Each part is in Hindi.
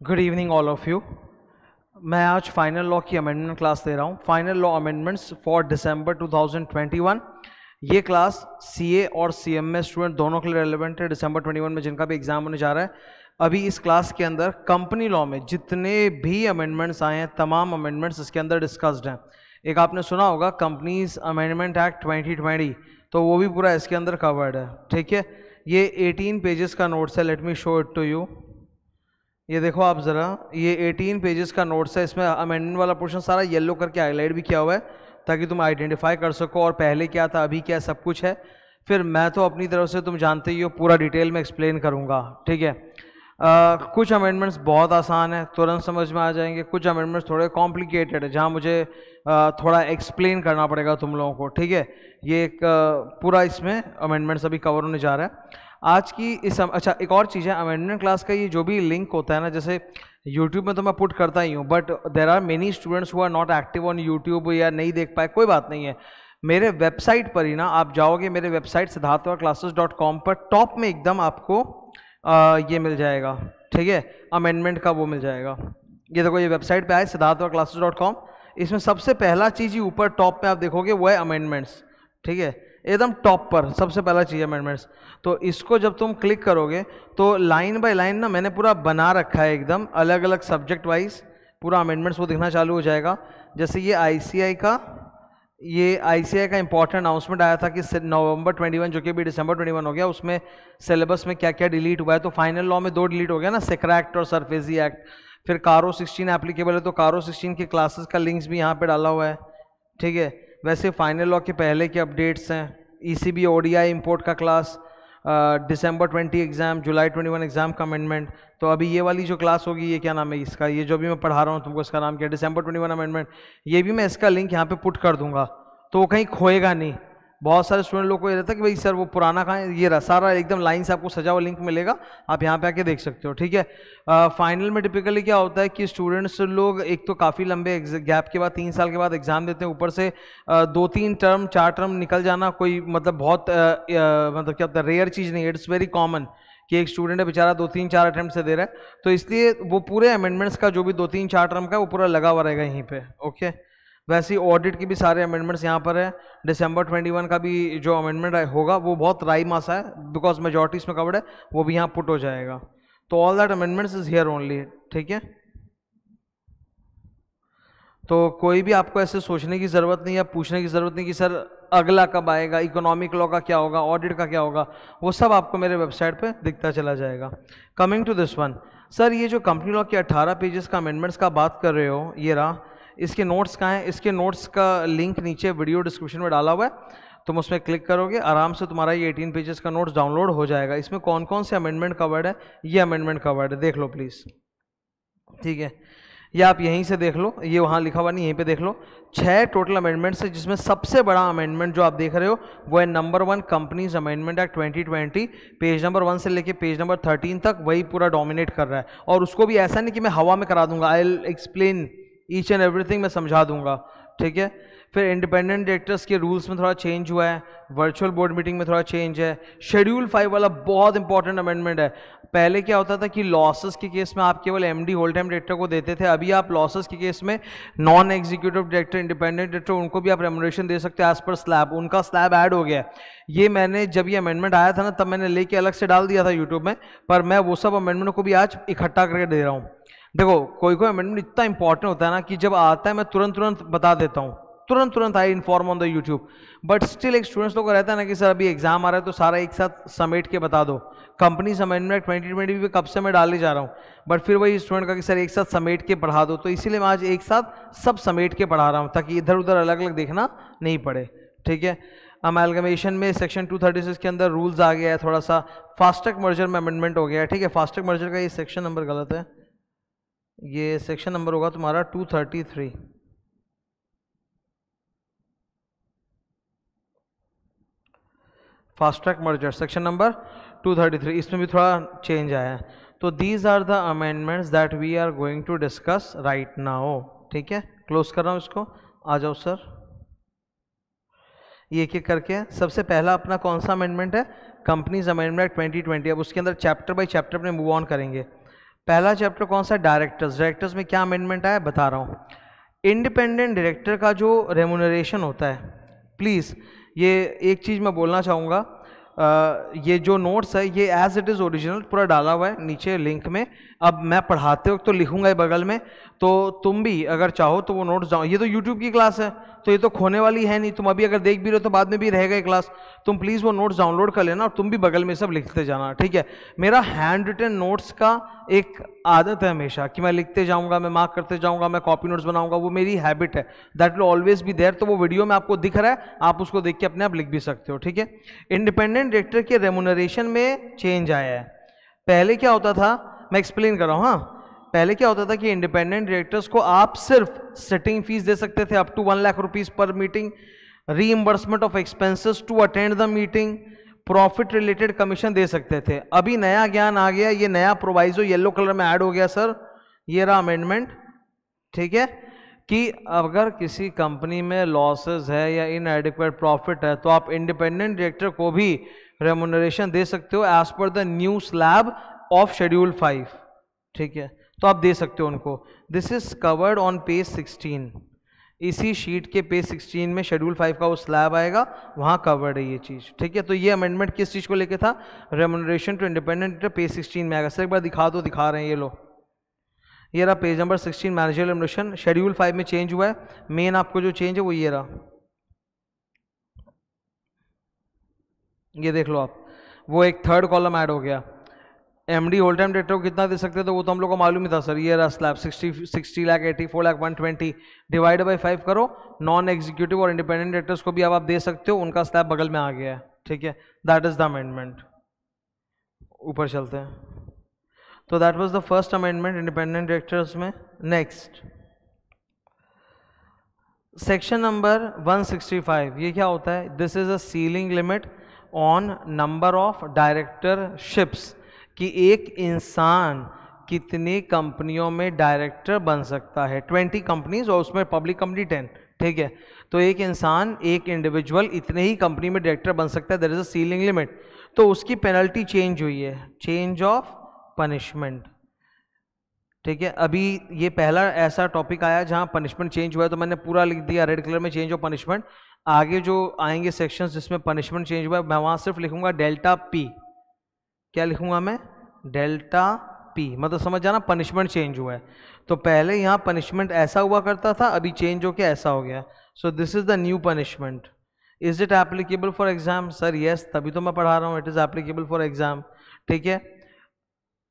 Good evening all of you. मैं आज फाइनल लॉ की अमेंडमेंट क्लास दे रहा हूँ। Final law amendments for December 2021। ये क्लास सीए और सीएमए स्टूडेंट दोनों के लिए रेलिवेंट है। दिसंबर 21 में जिनका भी एग्जाम होने जा रहा है। अभी इस क्लास के अंदर कंपनी लॉ में जितने भी अमेंडमेंट्स आए हैं, तमाम अमेंडमेंट्स इसके अंदर डिस्कस्ड हैं। एक आपने सुना होगा कंपनीज अमेंडमेंट एक्ट 2020, तो वो भी पूरा इसके अंदर कवर्ड है। ठीक है, ये 18 पेजेस का नोट्स है। Let me show it to you. ये देखो आप ज़रा, ये 18 पेजेस का नोट्स है। इसमें अमेंडमेंट वाला पोर्शन सारा येलो करके हाईलाइट भी किया हुआ है ताकि तुम आइडेंटिफाई कर सको और पहले क्या था अभी क्या सब कुछ है। फिर मैं तो अपनी तरफ से तुम जानते ही हो पूरा डिटेल में एक्सप्लेन करूँगा। ठीक है, कुछ अमेंडमेंट्स बहुत आसान है, तुरंत समझ में आ जाएंगे। कुछ अमेंडमेंट्स थोड़े कॉम्प्लिकेटेड है जहाँ मुझे थोड़ा एक्सप्लेन करना पड़ेगा तुम लोगों को। ठीक है, ये एक पूरा इसमें अमेंडमेंट्स अभी कवर होने जा रहा है आज की इस अच्छा, एक और चीज़ है अमेंडमेंट क्लास का। ये जो भी लिंक होता है ना, जैसे यूट्यूब में तो मैं पुट करता ही हूँ, but there are many students who are not active on YouTube या नहीं देख पाए, कोई बात नहीं है। मेरे वेबसाइट पर ही ना आप जाओगे, मेरे वेबसाइट siddharthaclasses.com पर टॉप में एकदम आपको ये मिल जाएगा। ठीक है, अमेंडमेंट का वो मिल जाएगा। ये देखो, ये वेबसाइट पे आए siddharthaclasses.com। इसमें सबसे पहला चीज़ ही ऊपर टॉप पे आप देखोगे वो है अमेंडमेंट्स। ठीक है, एकदम टॉप पर सबसे पहला चीज़ अमेंडमेंट्स। तो इसको जब तुम क्लिक करोगे तो लाइन बाय लाइन ना मैंने पूरा बना रखा है, एकदम अलग अलग सब्जेक्ट वाइज पूरा अमेंडमेंट्स वो दिखना चालू हो जाएगा। जैसे ये आईसीआई का इंपॉर्टेंट अनाउंसमेंट आया था कि नवंबर 21 जो कि भी दिसंबर 21 हो गया, उसमें सिलेबस में क्या क्या डिलीट हुआ है। तो फाइनल लॉ में 2 डिलीट हो गया ना, सेक्रा एक्ट और सरफेजी एक्ट। फिर कारो 16 एप्लीकेबल है, तो कारो 16 के क्लासेस का लिंक्स भी यहाँ पे डाला हुआ है। ठीक है, वैसे फाइनल लॉ के पहले के अपडेट्स हैं। ईसीबी ओडीआई इंपोर्ट का क्लास, दिसंबर 20 एग्जाम, जुलाई 21 एग्जाम का अमेंडमेंट। तो अभी ये वाली जो क्लास होगी, ये क्या नाम है इसका, ये जो भी मैं पढ़ा रहा हूँ तुमको, इसका नाम क्या है, दिसंबर 21 अमेंडमेंट। ये भी मैं इसका लिंक यहाँ पे पुट कर दूंगा, तो वो कहीं खोएगा नहीं। बहुत सारे स्टूडेंट लोग को ये रहता है कि भाई सर वो पुराना कहाँ है। ये रहा, सारा एकदम लाइन से आपको सजा हुआ लिंक मिलेगा, आप यहाँ पे आके देख सकते हो। ठीक है, फाइनल में टिपिकली क्या होता है कि स्टूडेंट्स लोग एक तो काफ़ी लंबे गैप के बाद 3 साल के बाद एग्जाम देते हैं, ऊपर से 2-3 टर्म 4 टर्म निकल जाना कोई मतलब बहुत मतलब क्या होता है, रेयर चीज़ नहीं है। इट्स वेरी कॉमन कि एक स्टूडेंट है बेचारा 2-3-4 अटेम्प्ट से दे रहा है, तो इसलिए वो पूरे अमेंडमेंट्स का जो भी 2-3-4 टर्म का वो पूरा लगा हुआ रहेगा यहीं पे। ओके, वैसे ही ऑडिट की भी सारे अमेंडमेंट्स यहाँ पर है। दिसंबर 21 का भी जो अमेंडमेंट होगा वो बहुत राई मासा है, बिकॉज मेजॉरिटी इसमें कवर्ड है, वो भी यहाँ पुट हो जाएगा। तो all that amendments is here only. ठीक है, तो कोई भी आपको ऐसे सोचने की ज़रूरत नहीं या पूछने की ज़रूरत नहीं कि सर अगला कब आएगा, इकोनॉमिक लॉ का क्या होगा, ऑडिट का क्या होगा, वो सब आपको मेरे वेबसाइट पे दिखता चला जाएगा। Coming to this one, sir ये जो कंपनी लॉ के 18 पेजेस का अमेंडमेंट्स का बात कर रहे हो, ये रहा। इसके नोट्स कहाँ हैं? इसके नोट्स का लिंक नीचे वीडियो डिस्क्रिप्शन में डाला हुआ है, तुम उसमें क्लिक करोगे आराम से तुम्हारा ये 18 पेजेस का नोट्स डाउनलोड हो जाएगा। इसमें कौन कौन से अमेंडमेंट कवर्ड है, ये अमेंडमेंट कवर्ड है, देख लो प्लीज़। ठीक है, ये आप यहीं से देख लो, ये वहाँ लिखा हुआ नहीं, यहीं पे देख लो। 6 टोटल अमेंडमेंट्स है, जिसमें सबसे बड़ा अमेंडमेंट जो आप देख रहे हो वो है number 1 companies amendment act 2020। Page number 1 से लेके पेज नंबर 13 तक वही पूरा डोमिनेट कर रहा है। और उसको भी ऐसा नहीं कि मैं हवा में करा दूंगा, I will explain each and everything, मैं समझा दूंगा। ठीक है, फिर इंडिपेंडेंट डायरेक्टर्स के रूल्स में थोड़ा चेंज हुआ है, वर्चुअल बोर्ड मीटिंग में थोड़ा चेंज है। शेड्यूल 5 वाला बहुत इंपॉर्टेंट अमेंडमेंट है। पहले क्या होता था कि लॉसेस के केस में आप केवल एमडी होल टाइम डायरेक्टर को देते थे, अभी आप लॉसेस के केस में non executive director, independent director, उनको भी आप रेम्युनरेशन दे सकते हो एज पर स्लैब। उनका स्लैब ऐड हो गया है। ये मैंने जब ये अमेंडमेंट आया था ना, तब मैंने लेके अलग से डाल दिया था यूट्यूब में, पर मैं वो सब अमेंडमेंट को भी आज इकट्ठा करके दे रहा हूँ। देखो, कोई कोई अमेंडमेंट इतना इंपॉर्टेंट होता है ना कि जब आता है मैं तुरंत तुरंत बता देता हूँ, तुरंत तुरंत I inform on the YouTube. But still एक स्टूडेंट्स लोग को रहता है ना कि सर अभी एग्जाम आ रहा है तो सारा एक साथ समेट के बता दो। कंपनीज अमेंडमेंट 2020 भी कब से मैं डालने जा रहा हूँ, बट फिर वही स्टूडेंट का कि सर एक साथ समेट के पढ़ा दो, तो इसीलिए मैं आज एक साथ सब समेट के पढ़ा रहा हूँ ताकि इधर उधर अलग अलग देखना नहीं पड़े। ठीक है, अमेलगमेशन में सेक्शन 236 के अंदर रूल्स आ गया है, थोड़ा सा फास्ट ट्रैक मर्जर में अमेंडमेंट हो गया है। ठीक है, फास्ट ट्रैक मर्जर का ये सेक्शन नंबर गलत है, ये सेक्शन नंबर होगा तुम्हारा 233। Fast track merger section number 233, इसमें भी थोड़ा चेंज आया है। तो these are the amendments that we are going to discuss right now. ठीक है, क्लोज कर रहा हूँ इसको, आ जाओ सर। ये एक एक करके, सबसे पहला अपना कौन सा अमेंडमेंट है, कंपनीज अमेंडमेंट 2020। अब उसके अंदर चैप्टर बाय चैप्टर अपने मूव ऑन करेंगे। पहला चैप्टर कौन सा? डायरेक्टर्स। डायरेक्टर्स में क्या अमेंडमेंट आया बता रहा हूँ। इंडिपेंडेंट डायरेक्टर का जो रेमुनरेशन होता है, प्लीज़ ये एक चीज़ मैं बोलना चाहूँगा, ये जो नोट्स है ये एज इट इज़ ओरिजिनल पूरा डाला हुआ है नीचे लिंक में। अब मैं पढ़ाते वक्त तो लिखूंगा बगल में, तो तुम भी अगर चाहो तो वो नोट्स जाओ। ये तो यूट्यूब की क्लास है तो ये तो खोने वाली है नहीं, तुम अभी अगर देख भी रहे हो तो बाद में भी रहेगा ये क्लास। तुम प्लीज़ वो नोट्स डाउनलोड कर लेना और तुम भी बगल में सब लिखते जाना, ठीक है। मेरा हैंड रिटन नोट्स का एक आदत है हमेशा कि मैं लिखते जाऊंगा, मैं मार्क करते जाऊंगा, मैं कॉपी नोट्स बनाऊंगा, वो मेरी हैबिट है। That will always be there. तो वो वीडियो में आपको दिख रहा है, आप उसको देख के अपने आप लिख भी सकते हो, ठीक है। इंडिपेंडेंट डायरेक्टर के रेमुनरेशन में चेंज आया है। पहले क्या होता था, मैं एक्सप्लेन कर रहा हूँ। हाँ, पहले क्या होता था कि इंडिपेंडेंट डायरेक्टर्स को आप सिर्फ सिटिंग फीस दे सकते थे up to 1 lakh rupees per meeting, reimbursement of expenses to attend the meeting, profit related commission दे सकते थे। अभी नया ज्ञान आ गया, ये नया प्रोवाइजो येलो कलर में ऐड हो गया सर, ये रहा अमेंडमेंट, ठीक है, कि अगर किसी कंपनी में लॉसेस है या इनएडिक्वेट प्रॉफिट है तो आप इंडिपेंडेंट डायरेक्टर को भी रेमुनरेशन दे सकते हो as per the new slab of schedule 5, ठीक है, तो आप दे सकते हो उनको। This is covered on page 16। इसी शीट के पेज 16 में शेड्यूल 5 का वो स्लैब आएगा, वहां कवर्ड है ये चीज, ठीक है। तो ये अमेंडमेंट किस चीज को लेके था? रेमुनरेशन टू इंडिपेंडेंट, पेज 16 में आएगा। सर एक बार दिखा दो, दिखा रहे हैं ये लो, ये रहा page number 16, managerial remuneration schedule 5 में चेंज हुआ है। मेन आपको जो चेंज है वो ये रहा, ये देख लो आप, वो एक थर्ड कॉलम ऐड हो गया। एमडी होल टाइम डायरेक्टर को कितना दे सकते थे वो तो हम लोग को मालूम ही था सर, ये रहा slab 60 lakh 84 lakh 120 divide by 5 करो। नॉन एग्जीक्यूटिव और इंडिपेंडेंट डायरेक्टर्स को भी अब आप दे सकते हो, उनका स्लैब बगल में आ गया है, ठीक है। That is the amendment. ऊपर चलते हैं। तो that was the first amendment independent directors में। नेक्स्ट सेक्शन नंबर 165, ये क्या होता है? This is a ceiling limit on number of directorships, कि एक इंसान कितनी कंपनियों में डायरेक्टर बन सकता है। 20 कंपनीज और उसमें पब्लिक कंपनी 10, ठीक है। तो एक इंसान, एक इंडिविजुअल इतने ही कंपनी में डायरेक्टर बन सकता है, there is a ceiling limit. तो उसकी पेनल्टी चेंज हुई है, चेंज ऑफ पनिशमेंट, ठीक है। अभी ये पहला ऐसा टॉपिक आया जहां पनिशमेंट चेंज हुआ है, तो मैंने पूरा लिख दिया रेड कलर में, चेंज ऑफ पनिशमेंट। आगे जो आएंगे सेक्शंस जिसमें पनिशमेंट चेंज हुआ है, मैं वहां सिर्फ लिखूंगा डेल्टा पी। क्या लिखूंगा मैं? डेल्टा पी, मतलब समझ जाना पनिशमेंट चेंज हुआ है। तो पहले यहाँ पनिशमेंट ऐसा हुआ करता था, अभी चेंज होके ऐसा हो गया। सो this is the new punishment. Is it applicable for exam? Sir yes, तभी तो मैं पढ़ा रहा हूँ, it is applicable for exam, ठीक है।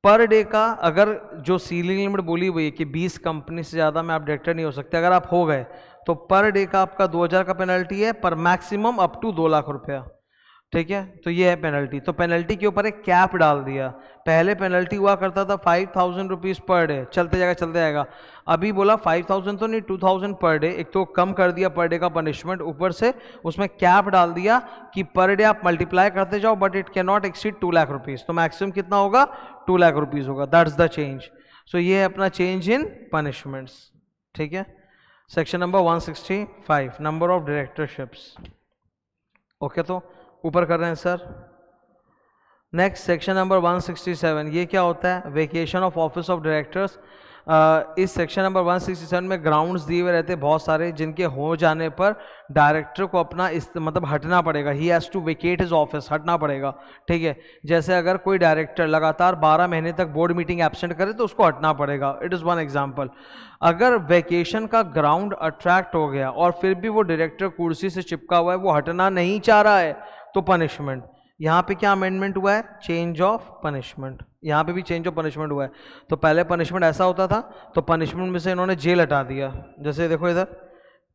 पर डे का, अगर जो सीलिंग लिमिट बोली हुई है कि 20 कंपनी से ज़्यादा में आप डायरेक्टर नहीं हो सकते, अगर आप हो गए तो पर डे का आपका 2000 का पेनल्टी है, पर मैक्सिमम अप टू 2 लाख रुपया, ठीक है। तो ये है पेनल्टी। तो पेनल्टी के ऊपर एक कैप डाल दिया। पहले पेनल्टी हुआ करता था 5000 रुपीज़ पर डे, चलते जाएगा चलते जाएगा। अभी बोला 5000 तो नहीं, 2000 पर डे। एक तो कम कर दिया पर डे का पनिशमेंट, ऊपर से उसमें कैप डाल दिया कि पर डे आप मल्टीप्लाई करते जाओ but it can not exceed 2 lakh rupees. तो मैक्सिमम कितना होगा? 2 लाख रुपीज़ होगा। That's the change. सो ये है अपना चेंज इन पनिशमेंट्स, ठीक है। Section number 165, number of directorships, okay. तो ऊपर कर रहे हैं सर। नेक्स्ट सेक्शन नंबर 167, ये क्या होता है? Vacation of office of directors. इस सेक्शन नंबर 167 में ग्राउंड्स दिए हुए रहते हैं बहुत सारे, जिनके हो जाने पर डायरेक्टर को अपना मतलब हटना पड़ेगा। He has to vacate his office, हटना पड़ेगा, ठीक है। जैसे अगर कोई डायरेक्टर लगातार 12 महीने तक बोर्ड मीटिंग एब्सेंट करे तो उसको हटना पड़ेगा। It is one example. अगर वेकेशन का ग्राउंड अट्रैक्ट हो गया और फिर भी वो डायरेक्टर कुर्सी से चिपका हुआ है, वो हटना नहीं चाह रहा है, तो पनिशमेंट। यहाँ पे क्या अमेंडमेंट हुआ है? Change of punishment. यहाँ पे भी चेंज ऑफ पनिशमेंट हुआ है। तो पहले पनिशमेंट ऐसा होता था, तो पनिशमेंट में से इन्होंने जेल हटा दिया। जैसे देखो इधर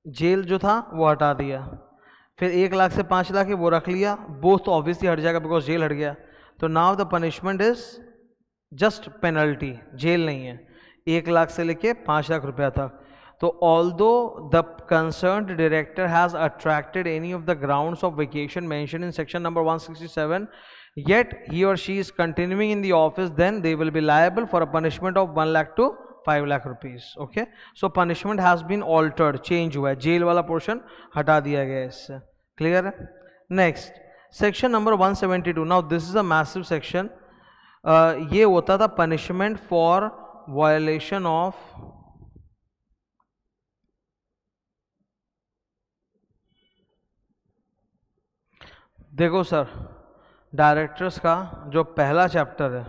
जेल जो था वो हटा दिया, फिर 1 लाख से 5 लाख है वो रख लिया। बोथ ऑब्वियसली हट जाएगा बिकॉज जेल हट गया। तो now the punishment is just penalty, जेल नहीं है। 1 लाख से लेके 5 लाख रुपया तक। So although the concerned director has attracted any of the grounds of vacation mentioned in section number 167, yet he or she is continuing in the office, then they will be liable for a punishment of 1 lakh to 5 lakh rupees. Okay, so punishment has been altered, change हुआ है, जेल वाला पोर्शन हटा दिया गया है इससे। क्लियर है? Next section number 172। Now this is a massive section. ये होता था पनिशमेंट फॉर वायलेशन ऑफ देखो सर, डायरेक्टर्स का जो पहला चैप्टर है,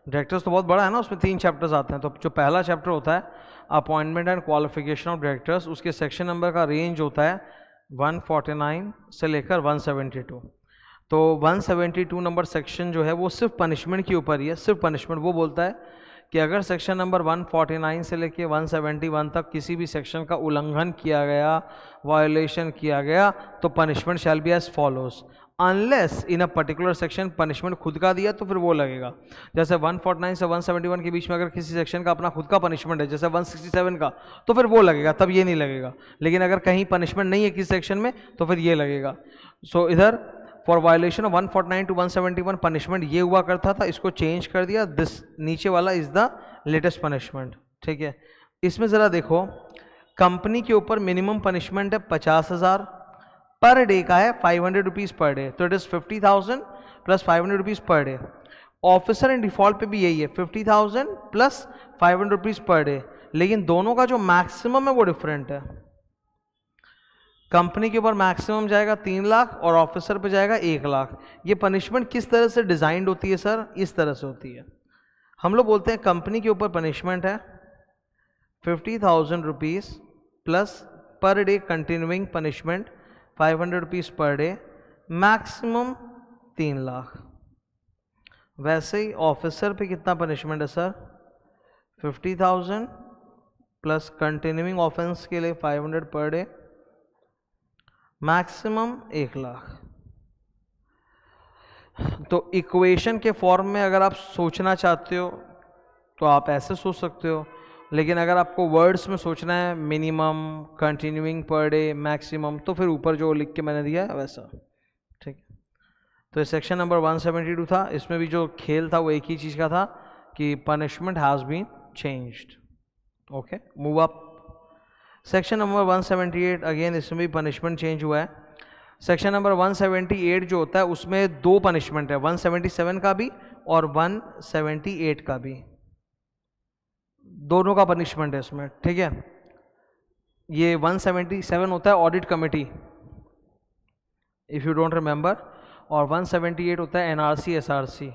डायरेक्टर्स तो बहुत बड़ा है ना, उसमें 3 चैप्टर्स आते हैं, तो जो पहला चैप्टर होता है appointment and qualification of directors, उसके सेक्शन नंबर का रेंज होता है 149 से लेकर 172। तो 172 नंबर सेक्शन जो है वो सिर्फ पनिशमेंट के ऊपर ही है, सिर्फ पनिशमेंट। वो बोलता है कि अगर सेक्शन नंबर 149 से लेकर 171 तक किसी भी सेक्शन का उल्लंघन किया गया, वायोलेशन किया गया, तो punishment shall be as follows, unless in a particular section punishment खुद का दिया तो फिर वो लगेगा। जैसे 149 से 171 के बीच में अगर किसी सेक्शन का अपना खुद का पनिशमेंट है, जैसे 167 का, तो फिर वो लगेगा, तब ये नहीं लगेगा। लेकिन अगर कहीं पनिशमेंट नहीं है किसी सेक्शन में तो फिर ये लगेगा। सो इधर for violation of 149 to 171 punishment ये हुआ करता था, इसको चेंज कर दिया, दिस नीचे वाला इज द लेटेस्ट पनिशमेंट। ठीक है, इसमें ज़रा देखो, कंपनी के ऊपर मिनिमम पनिशमेंट है 50,000, पर डे का है 500 रुपीज़ पर डे, तो it is 50,000 plus 500 rupees per day. Officer in default पे भी यही है, 50,000 प्लस 500 रुपीज़ पर डे, लेकिन दोनों का जो मैक्सिमम है वो डिफरेंट है। कंपनी के ऊपर मैक्सिमम जाएगा 3 लाख और ऑफिसर पे जाएगा 1 लाख। ये पनिशमेंट किस तरह से डिजाइंड होती है सर? इस तरह से होती है। हम लोग बोलते हैं कंपनी के ऊपर पनिशमेंट है 50,000 rupees plus per day continuing punishment 500 rupees per day, maximum 3 lakh. वैसे ही ऑफिसर पे कितना पनिशमेंट है सर? 50,000 प्लस कंटिन्यूइंग ऑफेंस के लिए 500 पर डे, मैक्सिमम 1 लाख। तो इक्वेशन के फॉर्म में अगर आप सोचना चाहते हो तो आप ऐसे सोच सकते हो, लेकिन अगर आपको वर्ड्स में सोचना है, minimum, continuing per day, maximum, तो फिर ऊपर जो लिख के मैंने दिया है वैसा। ठीक है, तो सेक्शन नंबर 172 था, इसमें भी जो खेल था वो एक ही चीज़ का था कि punishment has been changed. Okay, move up. Section number 178, again इसमें भी पनिशमेंट चेंज हुआ है। सेक्शन नंबर 178 जो होता है उसमें 2 पनिशमेंट है, 177 का भी और 178 का भी, दोनों का पनिशमेंट है इसमें। ठीक है, ये 177 होता है audit committee, if you don't remember, और 178 होता है NRC SRC.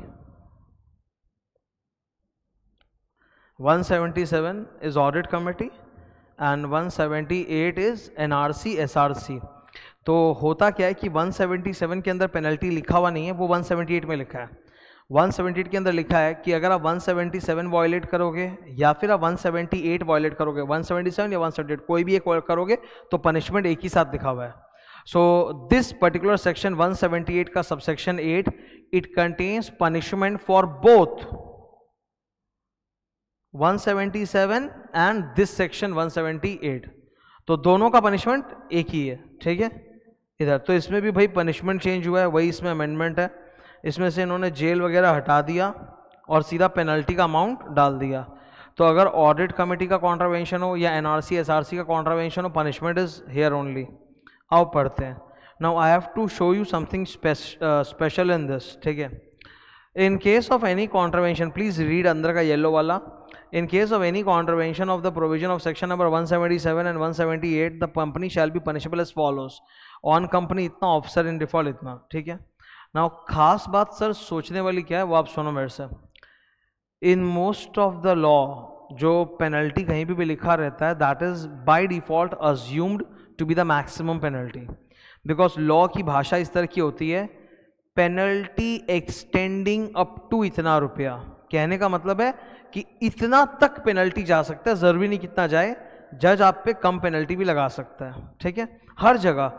177 is audit committee and 178 is NRC SRC. तो होता क्या है कि 177 के अंदर पेनल्टी लिखा हुआ नहीं है, वो 178 में लिखा है। 178 के अंदर लिखा है कि अगर आप 177 वायलेट करोगे या फिर आप 178 वायलेट करोगे, 177 या 178 कोई भी एक करोगे तो पनिशमेंट एक ही साथ लिखा हुआ है। सो दिस पर्टिकुलर सेक्शन 178 का subsection 8, it contains punishment for both 177 and this section 178, तो दोनों का पनिशमेंट एक ही है। ठीक है, इधर तो इसमें भी भाई पनिशमेंट चेंज हुआ है, वही इसमें अमेंडमेंट है। इसमें से इन्होंने जेल वगैरह हटा दिया और सीधा पेनल्टी का अमाउंट डाल दिया। तो अगर ऑडिट कमेटी का कॉन्ट्रावेंशन हो या एनआरसी एसआरसी का कॉन्ट्रावेंशन हो, पनिशमेंट इज हियर ओनली। आओ पढ़ते हैं। Now I have to show you something special in this. ठीक है, in case of any contravention, please read अंदर का येलो वाला। In case of any contravention of the provision of section number 177 and 178, the company shall be punishable as follows. On company इतना, ऑफिसर इन डिफॉल्ट इतना। ठीक है, नाउ खास बात सर सोचने वाली क्या है वो आप सुनो मेरे से। In most of the law जो पेनल्टी कहीं भी लिखा रहता है, that is by default assumed to be the maximum penalty, because law की भाषा इस तरह की होती है, पेनल्टी एक्सटेंडिंग अप टू इतना रुपया। कहने का मतलब है कि इतना तक पेनल्टी जा सकता है, जरूरी नहीं कितना जाए, जज आप पे कम पेनल्टी भी लगा सकता है। ठीक है, हर जगह,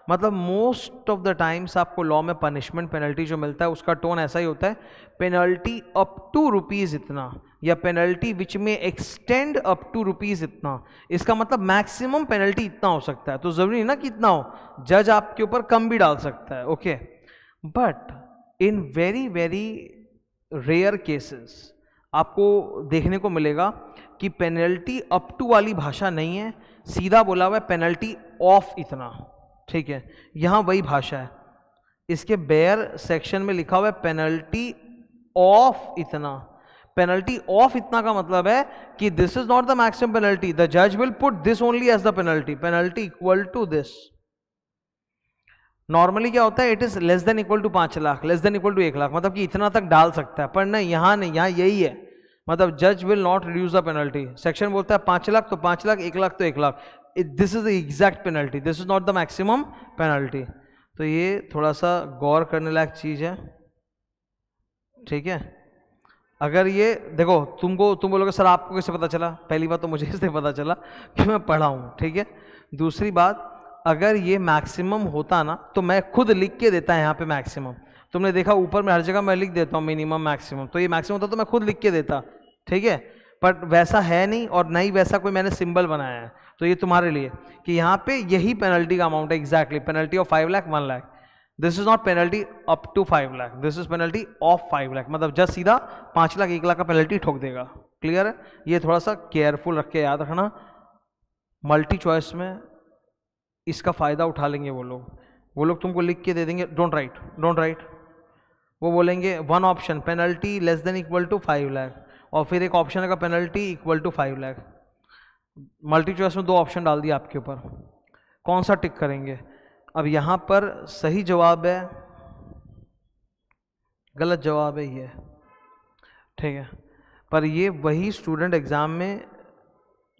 मतलब मोस्ट ऑफ द टाइम्स आपको लॉ में पनिशमेंट पेनल्टी जो मिलता है उसका टोन ऐसा ही होता है, पेनल्टी अप टू रुपीज इतना, या पेनल्टी विच में एक्सटेंड अप टू रुपीज इतना। इसका मतलब मैक्सिमम पेनल्टी इतना हो सकता है, तो जरूरी नहीं ना कि इतना हो, जज आपके ऊपर कम भी डाल सकता है। Okay, but in very very rare cases आपको देखने को मिलेगा कि पेनल्टी अप टू वाली भाषा नहीं है, सीधा बोला हुआ है पेनल्टी ऑफ इतना। ठीक है, यहां वही भाषा है, इसके बेयर सेक्शन में लिखा हुआ है पेनल्टी ऑफ इतना। पेनल्टी ऑफ इतना का मतलब है कि this is not the maximum penalty, the जज will put this only as the penalty, penalty equal to this. Normally क्या होता है, it is less than equal to 5 lakh, less than equal to 1 lakh, मतलब कि इतना तक डाल सकता है, पर नहीं, यहाँ यही है, मतलब जज will not reduce the penalty. Section बोलता है 5 लाख तो 5 लाख, 1 लाख तो 1 lakh, this is the exact penalty, this is not the maximum penalty. तो ये थोड़ा सा गौर करने लायक चीज है, ठीक है। अगर ये देखो, तुम बोलोगे सर आपको कैसे पता चला, पहली बात तो मुझे इससे पता चला कि मैं पढ़ा हूँ, ठीक है। दूसरी बात, अगर ये मैक्सिमम होता ना तो मैं खुद लिख के देता है यहाँ पे मैक्सिमम, तुमने देखा ऊपर में हर जगह मैं लिख देता हूँ मिनिमम मैक्सिमम, तो ये मैक्सिमम होता तो मैं खुद लिख के देता, ठीक है। बट वैसा है नहीं, और नहीं वैसा कोई मैंने सिंबल बनाया है, तो ये तुम्हारे लिए कि यहाँ पे यही पेनल्टी का अमाउंट है exactly, penalty of 5 lakh 1 lakh, this is not penalty up to 5 lakh, this is penalty of 5 lakh, मतलब जस्ट सीधा 5 लाख 1 लाख का पेनल्टी ठोक देगा। क्लियर है, ये थोड़ा सा केयरफुल रख के याद रखना, मल्टी चॉइस में इसका फायदा उठा लेंगे वो लोग तुमको लिख के दे देंगे डोंट राइट, वो बोलेंगे one option penalty less than equal to 5 lakh, और फिर एक ऑप्शन का penalty equal to 5 lakh. Multi choice में 2 ऑप्शन डाल दिया आपके ऊपर, कौन सा टिक करेंगे। अब यहां पर सही जवाब है, गलत जवाब है ये, ठीक है। पर ये वही स्टूडेंट एग्जाम में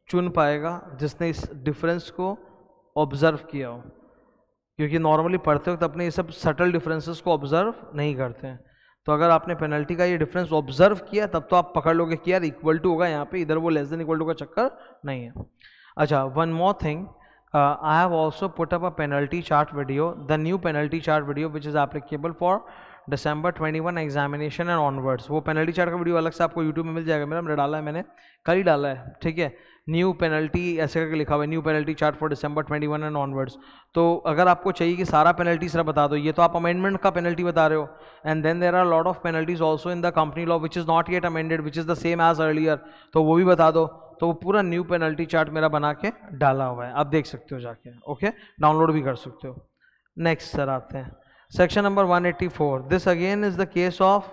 चुन पाएगा जिसने इस डिफरेंस को ऑब्जर्व किया हो, क्योंकि नॉर्मली पढ़ते वक्त अपने ये सब सटल डिफरेंसेस को ऑब्जर्व नहीं करते हैं। तो अगर आपने पेनल्टी का ये डिफरेंस ऑब्जर्व किया तब तो आप पकड़ लोगे कि यार इक्वल टू होगा यहाँ पे, इधर वो लेस देन इक्वल टू का चक्कर नहीं है। अच्छा, one more thing, I have also put up a penalty chart video, the new penalty chart video which is applicable for December 21 examination and onwards. वो पेनल्टी चार्ट का वीडियो अलग से आपको यूट्यूब में मिल जाएगा, मेरा डाला है मैंने, कल ही डाला है, ठीक है। न्यू पेनल्टी ऐसे करके लिखा हुआ है, new penalty chart for December 21 and onwards. तो अगर आपको चाहिए कि सारा पेनल्टी सिर्फ बता दो, ये तो आप अमेंडमेंट का पेनल्टी बता रहे हो, and then there are lot of penalties also in the company law which is not yet amended which is the same as earlier, तो वो भी बता दो। तो वो पूरा न्यू पेनल्टी चार्ट मेरा बना के डाला हुआ है, आप देख सकते हो जाके, ओके, डाउनलोड भी कर सकते हो। नेक्स्ट सर आते हैं, section number 184, this again is the case of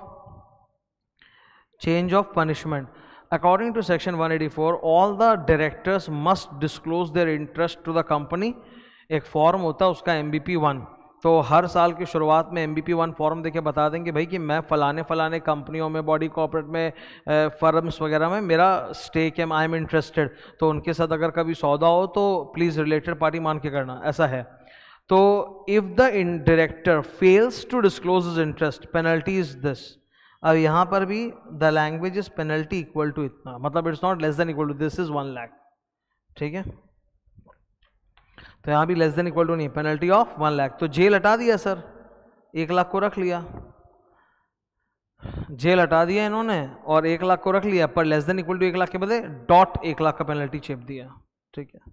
change of punishment. According to section 184 all the directors must disclose their interest to the company. एक फॉर्म होता है उसका MBP1, तो हर साल की शुरुआत में MBP1 फॉर्म देके बता देंगे भाई कि मैं फलाने कंपनियों में, बॉडी कॉर्पोरेट में, फर्म्स वगैरह में मेरा स्टेक है, आई एम इंटरेस्टेड, तो उनके साथ अगर कभी सौदा हो तो प्लीज़ रिलेटेड पार्टी मान के करना, ऐसा है। तो if the director fails to disclose his interest penalty is this. अब यहाँ पर भी the language is penalty equal to इतना, मतलब it's not less than equal to, this is 1 lakh, ठीक है। तो यहाँ भी लेस देन इक्वल टू नहीं, पेनल्टी ऑफ 1 लाख। तो जेल हटा दिया सर, 1 लाख को रख लिया, जेल हटा दिया इन्होंने और 1 लाख को रख लिया, पर less than equal to 1 lakh के बदले डॉट 1 लाख का पेनल्टी चेप दिया, ठीक है।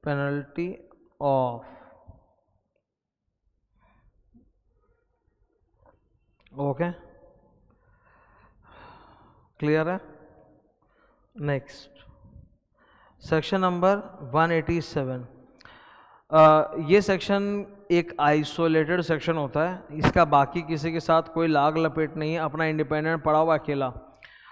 पेनल्टी ऑफ, ओके, क्लियर है। नेक्स्ट सेक्शन नंबर 187, ये सेक्शन एक आइसोलेटेड सेक्शन होता है, इसका बाकी किसी के साथ कोई लाग लपेट नहीं है, अपना इंडिपेंडेंट पड़ा हुआ अकेला।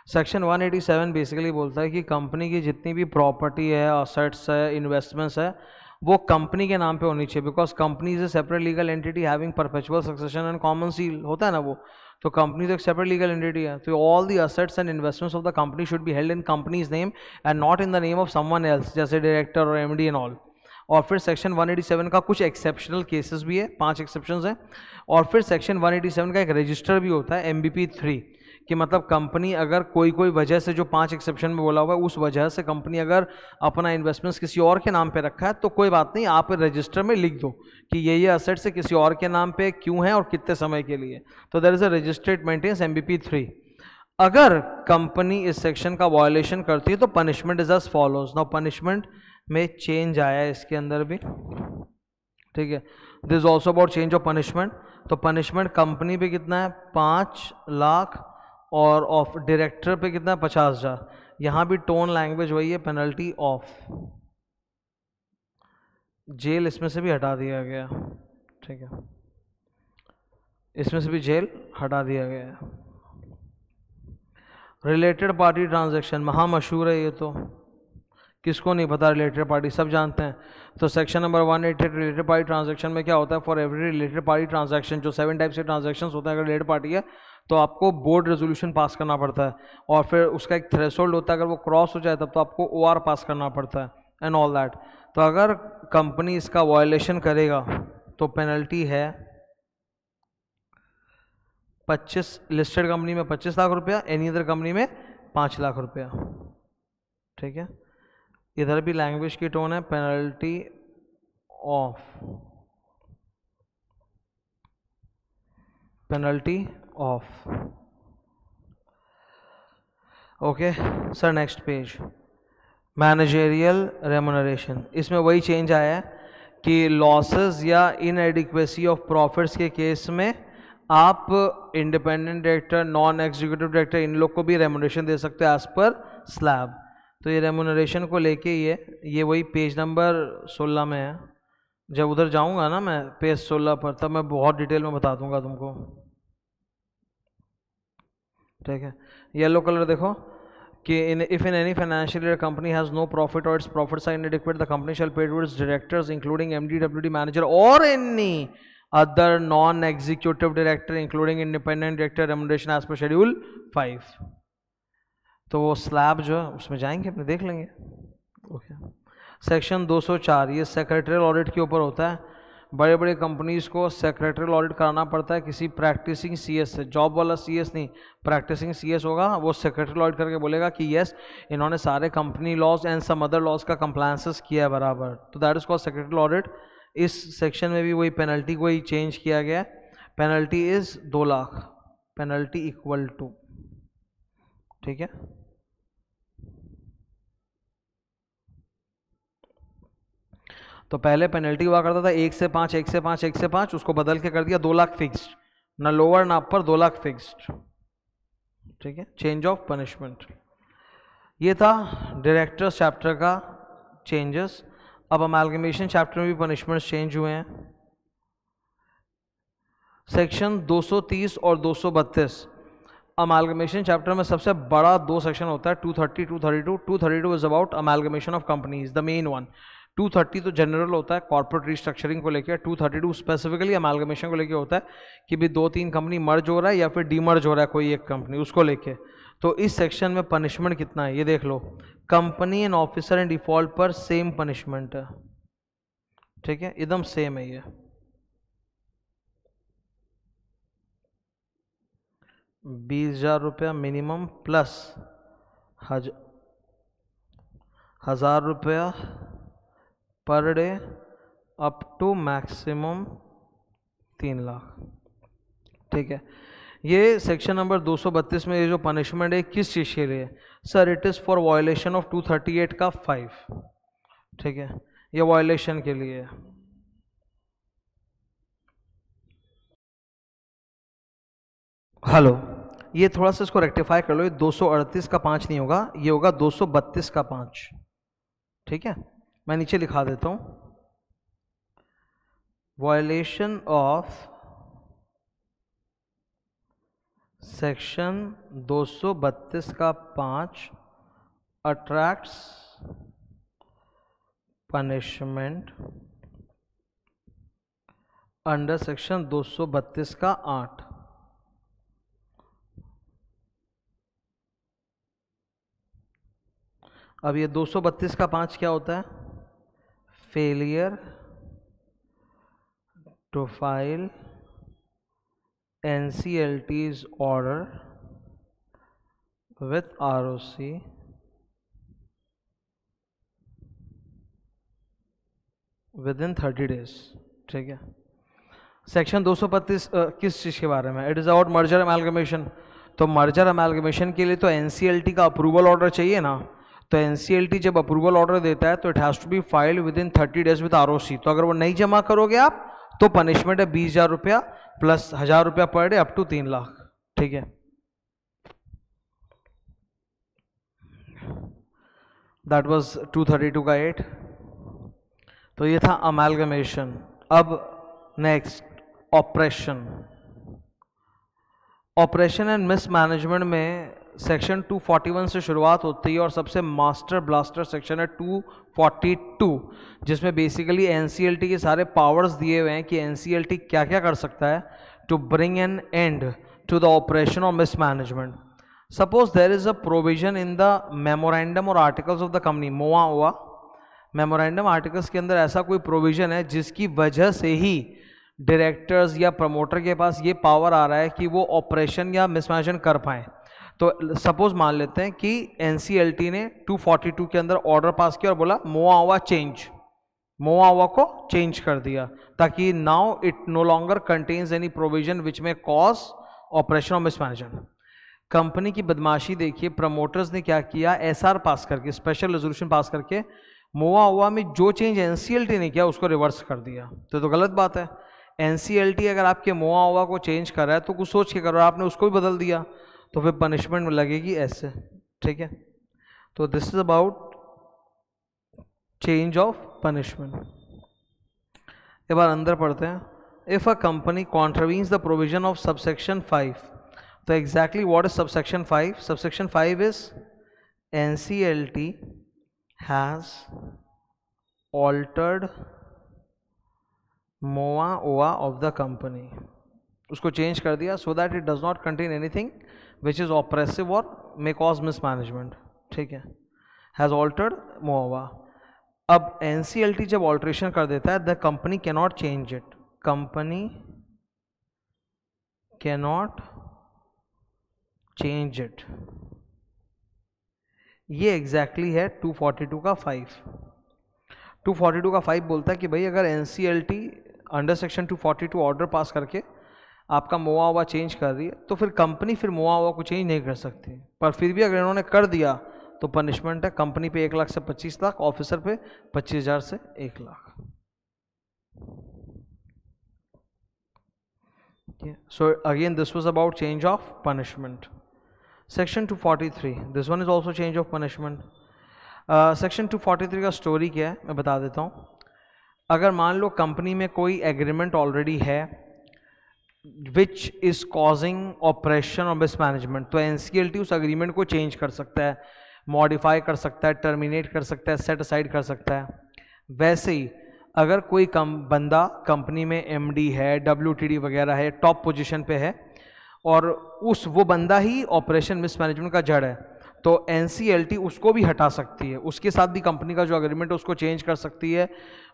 सेक्शन 187 बेसिकली बोलता है कि कंपनी की जितनी भी प्रॉपर्टी है, असेट्स है, इन्वेस्टमेंट्स है, वो कंपनी के नाम पे होनी चाहिए, because company is a separate legal entity having perpetual succession and common seal, होता है ना वो, तो कंपनी तो एक सेपरेट लीगल एंटिटी है, तो all the assets and investments of the company should be held in companies name and not in the name of someone else, जैसे डायरेक्टर और MD एंड ऑल। और फिर सेक्शन 187 का कुछ एक्सेप्शनल केसेस भी है, 5 एक्सेप्शंस हैं। और फिर सेक्शन 187 का एक रजिस्टर भी होता है MBP3, कि मतलब कंपनी अगर कोई वजह से, जो 5 एक्सेप्शन में बोला हुआ है, उस वजह से कंपनी अगर अपना इन्वेस्टमेंट्स किसी और के नाम पे रखा है तो कोई बात नहीं, आप रजिस्टर में लिख दो कि ये असेट्स से किसी और के नाम पे क्यों है और कितने समय के लिए। तो there is a registered maintenance MBP3। अगर कंपनी इस सेक्शन का वायलेशन करती है तो punishment is as follows. Now punishment में चेंज आया है इसके अंदर भी, ठीक है। This is also about change of punishment. तो पनिशमेंट कंपनी पे कितना है, 5 लाख, और ऑफ डायरेक्टर पे कितना है, 50,000। यहाँ भी टोन लैंग्वेज वही है, पेनल्टी ऑफ। जेल इसमें से भी हटा दिया गया, ठीक है, इसमें से भी जेल हटा दिया गया है। रिलेटेड पार्टी ट्रांजैक्शन महा मशहूर है ये तो, किसको नहीं पता, रिलेटेड पार्टी सब जानते हैं। तो section number 188 related party transaction में क्या होता है, for every related party transaction, जो 7 टाइप से ट्रांजैक्शंस होते हैं अगर रिलेटेड पार्टी है तो आपको बोर्ड रेजोल्यूशन पास करना पड़ता है, और फिर उसका एक थ्रेशोल्ड होता है, अगर वो क्रॉस हो जाए तब तो आपको OR पास करना पड़ता है एंड ऑल दैट। तो अगर कंपनी इसका वायलेशन करेगा तो पेनल्टी है 25, लिस्टेड कंपनी में 25 लाख रुपया, एनी अदर कंपनी में 5 लाख रुपया। ठीक है, इधर भी लैंग्वेज की टोन है, penalty of. Okay sir, next page, managerial remuneration. इसमें वही चेंज आया है कि लॉसेस या इनएडिक्वेसी ऑफ प्रॉफिट्स के केस में आप independent director, non executive director, इन लोग को भी रेम्युनरेशन दे सकते हैं एज पर स्लैब। तो ये रेम्युनरेशन को लेके ये वही पेज नंबर 16 में है। जब उधर जाऊंगा ना मैं पेज 16 पर, तब मैं बहुत डिटेल में बता दूंगा तुमको। ठीक है, येलो कलर देखो कि if in any financial year company has no profit or its profits are inadequate, the company shall pay to its directors including MD, WD, manager or any other non-executive director including independent director remuneration as per schedule 5। तो वो स्लैब जो है उसमें जाएंगे अपने देख लेंगे। ओके, सेक्शन 204 ये सेक्रेटरियल ऑडिट के ऊपर होता है। बड़े बड़े कंपनीज को सेक्रेटरियल ऑडिट कराना पड़ता है किसी प्रैक्टिसिंग CS से, जॉब वाला CS नहीं, प्रैक्टिसिंग CS होगा, वो सेक्रेटरियल ऑडिट करके बोलेगा कि यस इन्होंने सारे company laws and some other laws का कंप्लायंसेस किया है बराबर, तो that is called secretarial audit. इस सेक्शन में भी वही पेनल्टी को ही चेंज किया गया है, penalty is 2 lakh, penalty equal to, ठीक है। तो पहले पेनल्टी हुआ करता था 1 से 5, 1 से 5, 1 से 5, उसको बदल के कर दिया 2 लाख फिक्स्ड, ना लोअर ना अपर, 2 लाख फिक्स्ड। ठीक है, चेंज ऑफ पनिशमेंट। ये था डायरेक्टर्स चैप्टर का चेंजेस। अब अमालगमेशन चैप्टर में भी पनिशमेंट्स चेंज हुए हैं। सेक्शन 230 और 232 अमालगमेशन चैप्टर में सबसे बड़ा 2 सेक्शन होता है, 230, 232। 232 is about amalgamation of companies, the main one. 230 तो जनरल होता है कॉर्पोरेट रिस्ट्रक्चरिंग को लेकर, 232 स्पेसिफिकली अमालगमेशन को लेकर होता है कि भी 2-3 कंपनी मर्ज हो रहा है या फिर डीमर्ज हो रहा है कोई एक कंपनी, उसको लेके। तो इस सेक्शन में पनिशमेंट कितना है ये देख लो, company and officer in default पर सेम पनिशमेंट है। ठीक है, एकदम सेम है ये। 20,000 रुपया मिनिमम प्लस 1,000 रुपया per day up to maximum 3 lakh. ठीक है, ये सेक्शन नंबर 232 में ये जो पनिशमेंट है किस चीज़ के लिए? Sir it is for violation of 238 का 5। ठीक है, ये वायलेशन के लिए। हेलो, ये थोड़ा सा इसको रेक्टिफाई कर लो, ये 238 का 5 नहीं होगा, ये होगा 232 का 5। ठीक है, मैं नीचे लिखा देता हूं, वायलेशन ऑफ सेक्शन 232 का 5 अट्रैक्ट्स पनिशमेंट अंडर सेक्शन 232 का 8। अब ये 232 का 5 क्या होता है? Failure to file NCLT's order with ROC within 30 days। ठीक है, सेक्शन 232 किस चीज़ के बारे में? It is about merger amalgamation. तो मर्जर अमेलगमेशन के लिए तो NCLT का अप्रूवल ऑर्डर चाहिए ना, तो NCLT जब अप्रूवल ऑर्डर देता है तो it has to be filed within 30 days with ROC। तो अगर वो नहीं जमा करोगे आप तो पनिशमेंट है 20,000 रुपया प्लस 1,000 रुपया per day up to 3 lakh. ठीक है, दैट वाज 232 का 8। तो ये था अमेलगमेशन। अब next operation. Operation and mismanagement में सेक्शन 241 से शुरुआत होती है और सबसे मास्टर ब्लास्टर सेक्शन है 242, जिसमें बेसिकली एनसीएलटी के सारे पावर्स दिए हुए हैं कि एनसीएलटी क्या क्या कर सकता है to bring an end to the operation of mismanagement. Suppose there is a provision in the memorandum और articles of the company, MOA हुआ मेमोरेंडम आर्टिकल्स के अंदर ऐसा कोई प्रोविजन है जिसकी वजह से ही डायरेक्टर्स या प्रमोटर के पास ये पावर आ रहा है कि वो ऑपरेशन या मिसमैनेजमेंट कर पाएँ। तो सपोज मान लेते हैं कि एनसीएलटी ने 242 के अंदर ऑर्डर पास किया और बोला मोआ चेंज, मोआ को चेंज कर दिया ताकि now it no longer contains any provision which may cause operation of mismanagement. Company की बदमाशी देखिए, प्रमोटर्स ने क्या किया, एसआर पास करके, स्पेशल रेजोल्यूशन पास करके मोआ में जो चेंज एनसीएलटी ने किया उसको रिवर्स कर दिया। तो गलत बात है। एनसीएलटी अगर आपके मोआ को चेंज कर रहा है तो कुछ सोच के करो, आपने उसको भी बदल दिया तो फिर पनिशमेंट लगेगी ऐसे, ठीक है। तो this is about change of punishment. एक बार अंदर पढ़ते हैं। If a company contravenes the provision of subsection 5, तो exactly what is subsection 5? Subsection 5 is NCLT has altered MOA of the company, उसको चेंज कर दिया so that it does not contain anything which is oppressive और मे कॉज मिसमैनेजमेंट, ठीक है। Has altered MOA. अब एनसीएलटी जब ऑल्ट्रेशन कर देता है the company can not change it, company can not change it. ये एग्जैक्टली है 242 का 5। 242 का 5 बोलता है कि भाई अगर NCLT under section 242 order pass करके आपका मोआ चेंज कर रही है तो फिर कंपनी फिर मोआ को चेंज नहीं कर सकती, पर फिर भी अगर इन्होंने कर दिया तो पनिशमेंट है कंपनी पे 1 लाख से 25 लाख, ऑफिसर पे 25,000 से 1 lakh. So again this was about change of punishment. Section 243, this one is also change of punishment. Section 243 का स्टोरी क्या है मैं बता देता हूँ। अगर मान लो कंपनी में कोई एग्रीमेंट ऑलरेडी है विच इज कॉजिंग ऑपरेशन और मिसमैनेजमेंट, तो एनसीएलटी उस एग्रीमेंट को चेंज कर सकता है, मॉडिफाई कर सकता है, टर्मिनेट कर सकता है, सेट असाइड कर सकता है। वैसे ही अगर कोई बंदा कंपनी में एमडी है, डब्ल्यूटीडी वगैरह है, टॉप पोजीशन पे है और वो बंदा ही ऑपरेशन मिसमैनेजमेंट का जड़ है, तो एनसीएलटी उसको भी हटा सकती है, उसके साथ भी कंपनी का जो एग्रीमेंट है उसको चेंज कर सकती है,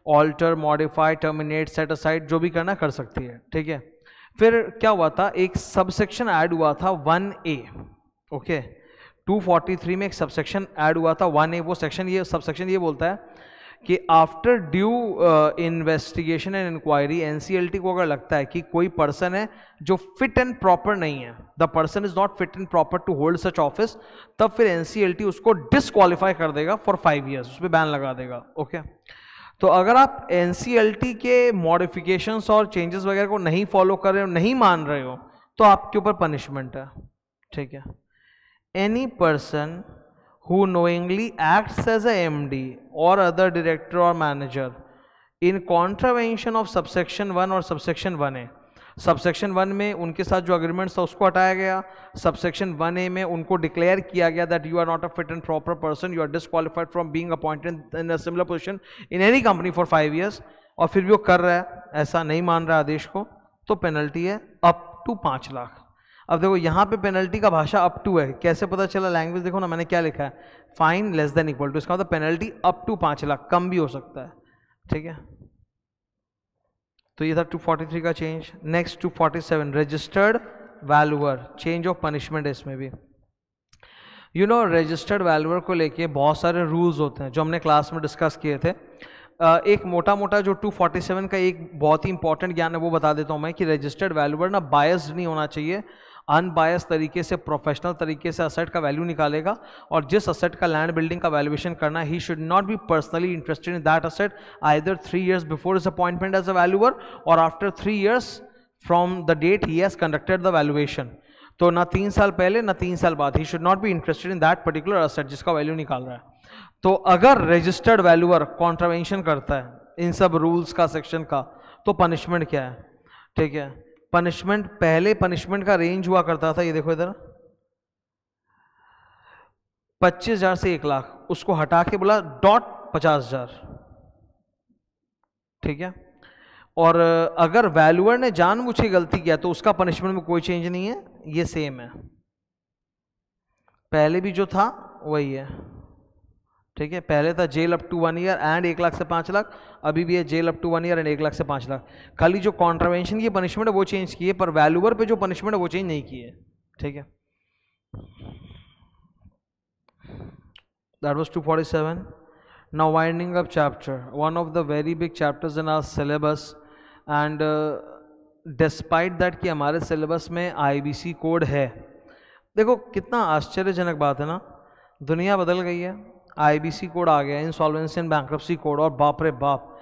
alter, modify, terminate, set aside जो भी करना कर सकती है, ठीक है। फिर क्या हुआ था, एक सबसेक्शन ऐड हुआ था 1A, ओके। 243 में एक सबसेक्शन ऐड हुआ था 1A। वो सेक्शन ये सबसेक्शन ये बोलता है कि after due investigation and inquiry, NCLT को अगर लगता है कि कोई पर्सन है जो फिट एंड प्रॉपर नहीं है, the person is not fit and proper to hold such office, तब फिर एनसीएलटी उसको डिसक्वालीफाई कर देगा फॉर 5 years, उस पर बैन लगा देगा, ओके। तो अगर आप एनसीएलटी के मॉडिफिकेशंस और चेंजेस वगैरह को नहीं फॉलो कर रहे हो, नहीं मान रहे हो, तो आपके ऊपर पनिशमेंट है, ठीक है। Any person who knowingly acts as a MD or other director or manager in contravention of subsection 1 और subsection 1A, सबसेक्शन 1 में उनके साथ जो अग्रीमेंट था उसको हटाया गया, सबसेक्शन 1A में उनको डिक्लेयर किया गया that you are not a fit and proper person, you are disqualified from being appointed in a similar position in any company for 5 years, और फिर भी वो कर रहा है, ऐसा नहीं मान रहा आदेश को, तो पेनल्टी है अप टू 5 लाख। अब देखो यहाँ पे पेनल्टी का भाषा अप टू है, कैसे पता चला? लैंग्वेज देखो ना, मैंने क्या लिखा है, fine less than equal to, इसका मतलब पेनल्टी अप टू 5 लाख, कम भी हो सकता है, ठीक है। तो ये था 243 का change. Next 247 registered valuer, change of punishment है इसमें भी। यू नो रजिस्टर्ड वैल्यूअर को लेके बहुत सारे रूल्स होते हैं जो हमने क्लास में डिस्कस किए थे। एक मोटा मोटा जो 247 का एक बहुत ही इंपॉर्टेंट ज्ञान है वो बता देता हूँ मैं, कि रजिस्टर्ड वैल्यूअर ना बायस्ड नहीं होना चाहिए, अनबायस तरीके से, प्रोफेशनल तरीके से असेट का वैल्यू निकालेगा, और जिस असेट का लैंड बिल्डिंग का वैल्यूएशन करना है, he should not be personally interested in that asset either 3 years before his appointment as a valuer or after 3 years from the date he has conducted the valuation. तो ना 3 साल पहले ना 3 साल बाद, he should not be interested in that particular asset जिसका वैल्यू निकाल रहा है। तो अगर रजिस्टर्ड वैल्यूअर कॉन्ट्रावेंशन करता है इन सब रूल्स का, सेक्शन का, तो पनिशमेंट क्या है, ठीक है। पनिशमेंट, पहले पनिशमेंट का रेंज हुआ करता था, ये देखो इधर, 25,000 से 1,00,000 उसको हटा के बोला डॉट 50,000, ठीक है। और अगर वैल्यूअर ने जानबूझ के गलती किया तो उसका पनिशमेंट में कोई चेंज नहीं है, ये सेम है, पहले भी जो था वही है, ठीक है। पहले था जेल अप टू 1 ईयर एंड 1,00,000 से 5,00,000, अभी भी है जेल अप टू 1 ईयर एंड 1,00,000 से 5,00,000। खाली जो कॉन्ट्रावेंशन की पनिशमेंट है वो चेंज की है, पर वैल्यूअर पे जो पनिशमेंट है वो चेंज नहीं की है, ठीक है। That was 247. Now winding up chapter, one of the very big chapters in our syllabus, and despite that कि हमारे सिलेबस में IBC कोड है। देखो कितना आश्चर्यजनक बात है ना, दुनिया बदल गई है, IBC कोड आ गया, इंसॉल्वेंसी एंड बैंक्रप्सी कोड, और बाप रे बाप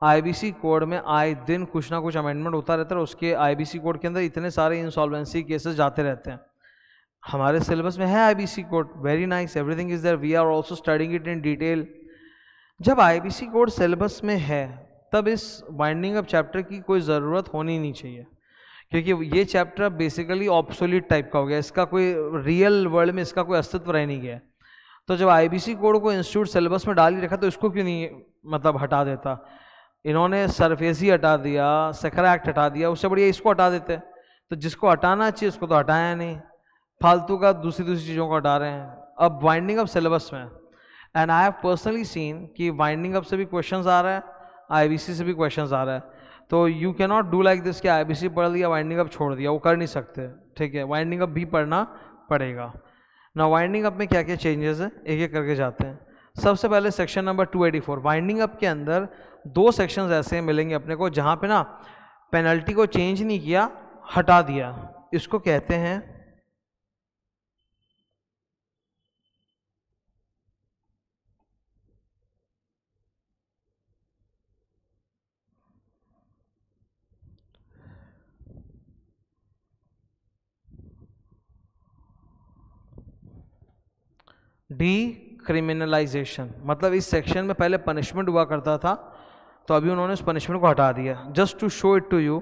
IBC कोड में आए दिन कुछ ना कुछ अमेंडमेंट होता रहता है, उसके IBC कोड के अंदर इतने सारे इंसॉल्वेंसी केसेस जाते रहते हैं। हमारे सिलेबस में है IBC code, very nice, everything is there, we are also studying it in detail. जब IBC कोड सिलेबस में है तब इस वाइंडिंग अप चैप्टर की कोई ज़रूरत होनी नहीं चाहिए, क्योंकि ये चैप्टर बेसिकली ऑब्सोलीट टाइप का हो गया, इसका कोई रियल वर्ल्ड में इसका कोई अस्तित्व रह नहीं गया। तो जब IBC कोड को इंस्टीट्यूट सिलेबस में डाल ही रखा तो इसको क्यों नहीं मतलब हटा देता। इन्होंने सरफेसी हटा दिया, सेक्रा एक्ट हटा दिया, उससे बढ़िया इसको हटा देते। तो जिसको हटाना चाहिए उसको तो हटाया नहीं, फालतू का दूसरी चीज़ों को हटा रहे हैं। अब वाइंडिंग अप सिलेबस में, and I have personally scene कि वाइंडिंग अप से भी क्वेश्चंस आ रहा है, IBC से भी क्वेश्चंस आ रहा है। तो you can not do like this कि IBC पढ़ लिया वाइंडिंग अप छोड़ दिया, वो कर नहीं सकते, ठीक है। वाइंडिंग अप भी पढ़ना पड़ेगा ना। वाइंडिंग अप में क्या क्या चेंजेस है एक एक करके जाते हैं। सबसे पहले सेक्शन नंबर 284, वाइंडिंग अप के अंदर 2 सेक्शंस ऐसे मिलेंगे अपने को जहाँ पे ना पेनल्टी को चेंज नहीं किया, हटा दिया, इसको कहते हैं डीक्रिमिनलाइजेशन। मतलब इस सेक्शन में पहले पनिशमेंट हुआ करता था, तो अभी उन्होंने उस पनिशमेंट को हटा दिया। Just to show it to you,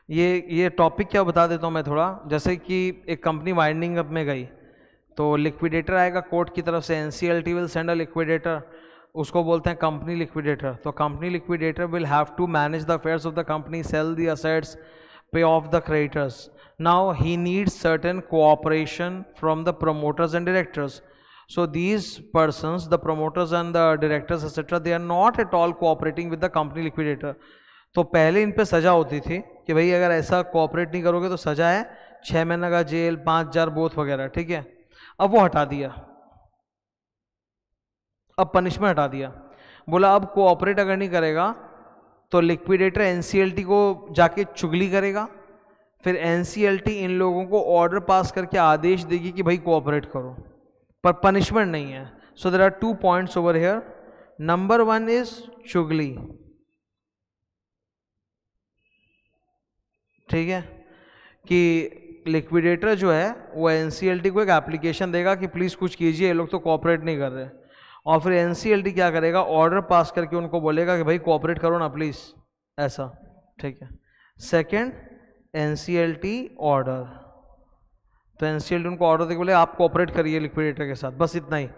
ये टॉपिक क्या बता देता हूँ मैं थोड़ा। जैसे कि एक कंपनी वाइंडिंग अप में गई तो लिक्विडेटर आएगा कोर्ट की तरफ से, NCLT will send a liquidator, उसको बोलते हैं कंपनी लिक्विडेटर। तो company liquidator will have to manage the affairs of the company, sell the assets, pay off the creditors. Now he needs certain cooperation from the promoters and directors. So these persons, the promoters and the directors etc., they are not at all cooperating with the company liquidator. तो पहले इन पे सजा होती थी कि भाई अगर ऐसा कोऑपरेट नहीं करोगे तो सजा है 6 महीने का जेल, 5,000 बोथ वगैरह, ठीक है। अब वो हटा दिया, अब पनिशमेंट हटा दिया, बोला अब कोऑपरेट अगर नहीं करेगा तो लिक्विडेटर NCLT को जाके चुगली करेगा, फिर NCLT इन लोगों को ऑर्डर पास करके आदेश देगी कि भाई कोऑपरेट करो, पर पनिशमेंट नहीं है। So there are 2 points over here. Number 1 is चुगली, ठीक है, कि लिक्विडेटर जो है वो NCLT को एक एप्लीकेशन देगा कि प्लीज़ कुछ कीजिए, ये लोग तो कोऑपरेट नहीं कर रहे, और फिर NCLT क्या करेगा, ऑर्डर पास करके उनको बोलेगा कि भाई कोऑपरेट करो ना प्लीज़, ऐसा, ठीक है। सेकंड, NCLT ऑर्डर, तो NCLT उनको ऑर्डर देके बोले आप कोऑपरेट करिए लिक्विडेटर के साथ, बस इतना ही।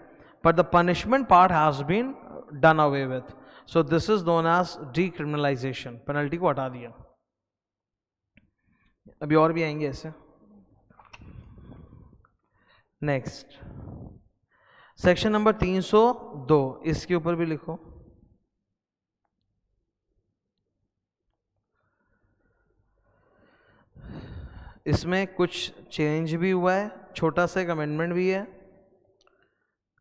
But the punishment part has been done away with, so this is known as decriminalization, penalty को हटा दिया। अभी और भी आएंगे ऐसे। नेक्स्ट सेक्शन नंबर 302, इसके ऊपर भी लिखो। इसमें कुछ चेंज भी हुआ है, छोटा सा एक अमेंडमेंट भी है,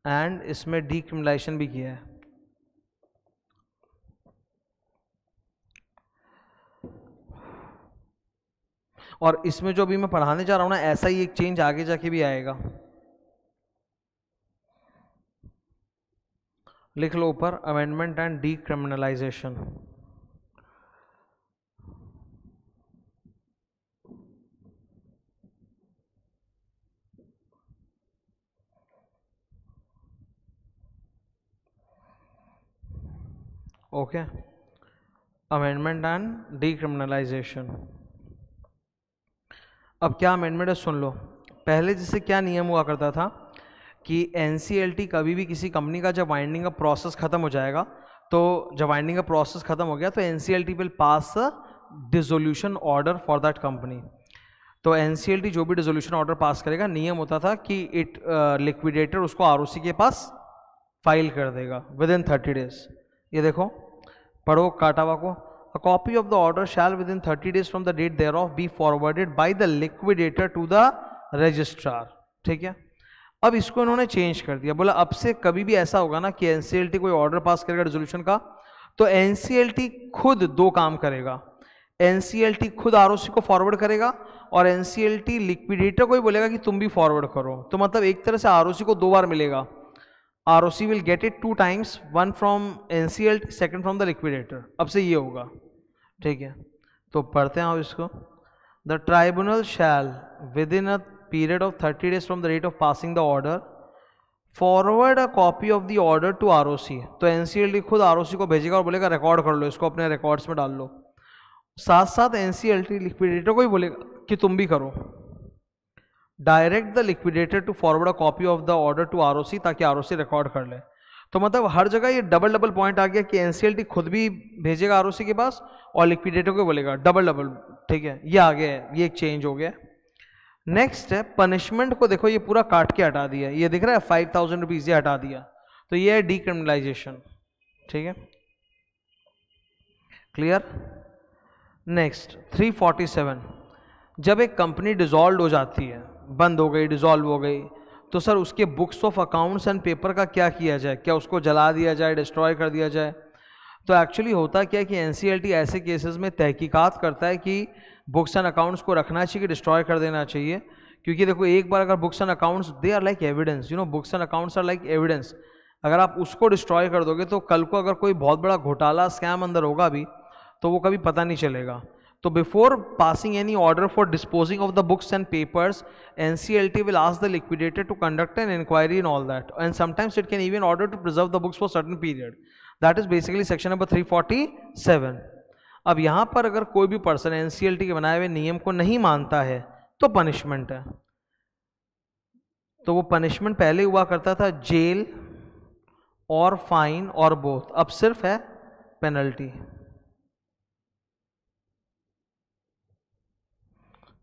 एंड इसमें डीक्रिमिनलाइजेशन भी किया है। और इसमें जो अभी मैं पढ़ाने जा रहा हूं ना, ऐसा ही एक चेंज आगे जाके भी आएगा। लिख लो ऊपर, amendment and decriminalisation. Okay, amendment and decriminalisation. अब क्या अमेंडमेंट है सुन लो। पहले जैसे क्या नियम हुआ करता था कि NCLT कभी भी किसी कंपनी का जब वाइंडिंग का प्रोसेस खत्म हो जाएगा, तो जब वाइंडिंग का प्रोसेस खत्म हो गया तो NCLT will pass a dissolution order for that company. तो NCLT जो भी डिसोल्यूशन ऑर्डर पास करेगा, नियम होता था कि इट लिक्विडेटर उसको ROC के पास फाइल कर देगा विद इन 30 डेज। ये देखो, पढ़ो काटावा को। A copy of the order shall within 30 days from the date thereof be forwarded by the liquidator to the registrar। ठीक है, अब इसको इन्होंने चेंज कर दिया, बोला अब से कभी भी ऐसा होगा ना कि NCLT कोई ऑर्डर पास करेगा डिसोल्यूशन का, तो NCLT खुद दो काम करेगा। NCLT खुद ROC को फॉरवर्ड करेगा और NCLT लिक्विडेटर को ही बोलेगा कि तुम भी फॉरवर्ड करो। तो मतलब एक तरह से ROC को दो बार मिलेगा। ROC will get it 2 times, one from NCLT, second from the liquidator। अब से ये होगा, ठीक है। तो पढ़ते हैं आप इसको। The tribunal shall within a period of 30 days from the date of passing the order forward a copy of the order to ROC। तो NCLT खुद ROC को भेजेगा और बोलेगा रिकॉर्ड कर लो इसको, अपने रिकॉर्ड्स में डाल लो। साथ साथ NCLT लिक्विडेटर को ही बोलेगा कि तुम भी करो। Direct the liquidator to forward a copy of the order to ROC, ताकि ROC रिकॉर्ड कर ले। तो मतलब हर जगह ये डबल डबल पॉइंट आ गया कि NCLT खुद भी भेजेगा ROC के पास और लिक्विडेटर को बोलेगा, डबल डबल। ठीक है, ये आ गया है, ये एक चेंज हो गया। नेक्स्ट है पनिशमेंट को, देखो ये पूरा काट के हटा दिया, ये दिख रहा है 5000 रुपीज, ये हटा दिया। तो ये है डीक्रिमिनलाइजेशन। ठीक है, क्लियर। नेक्स्ट 347, जब एक कंपनी डिसॉल्व हो जाती है, बंद हो गई, डिसॉल्व हो गई, तो सर उसके books of accounts and paper का क्या किया जाए? क्या उसको जला दिया जाए, डिस्ट्रॉय कर दिया जाए? तो एक्चुअली होता क्या है कि NCLT ऐसे केसेस में तहकीकात करता है कि बुक्स एंड अकाउंट्स को रखना चाहिए कि डिस्ट्रॉय कर देना चाहिए। क्योंकि देखो एक बार अगर books and accounts, they are like evidence, books and accounts are like evidence. अगर आप उसको डिस्ट्रॉय कर दोगे तो कल को अगर कोई बहुत बड़ा घोटाला, स्कैम अंदर होगा भी, तो वो कभी पता नहीं चलेगा। तो before passing any order for disposing of the books and papers, NCLT will ask the liquidator to conduct an inquiry in all that, and sometimes it can even order to preserve the books for certain period. That is basically section number 347। अब यहाँ पर अगर कोई भी पर्सन NCLT के बनाए हुए नियम को नहीं मानता है तो पनिशमेंट है। तो वो पनिशमेंट पहले हुआ करता था जेल और फाइन और बोथ, अब सिर्फ है पेनल्टी।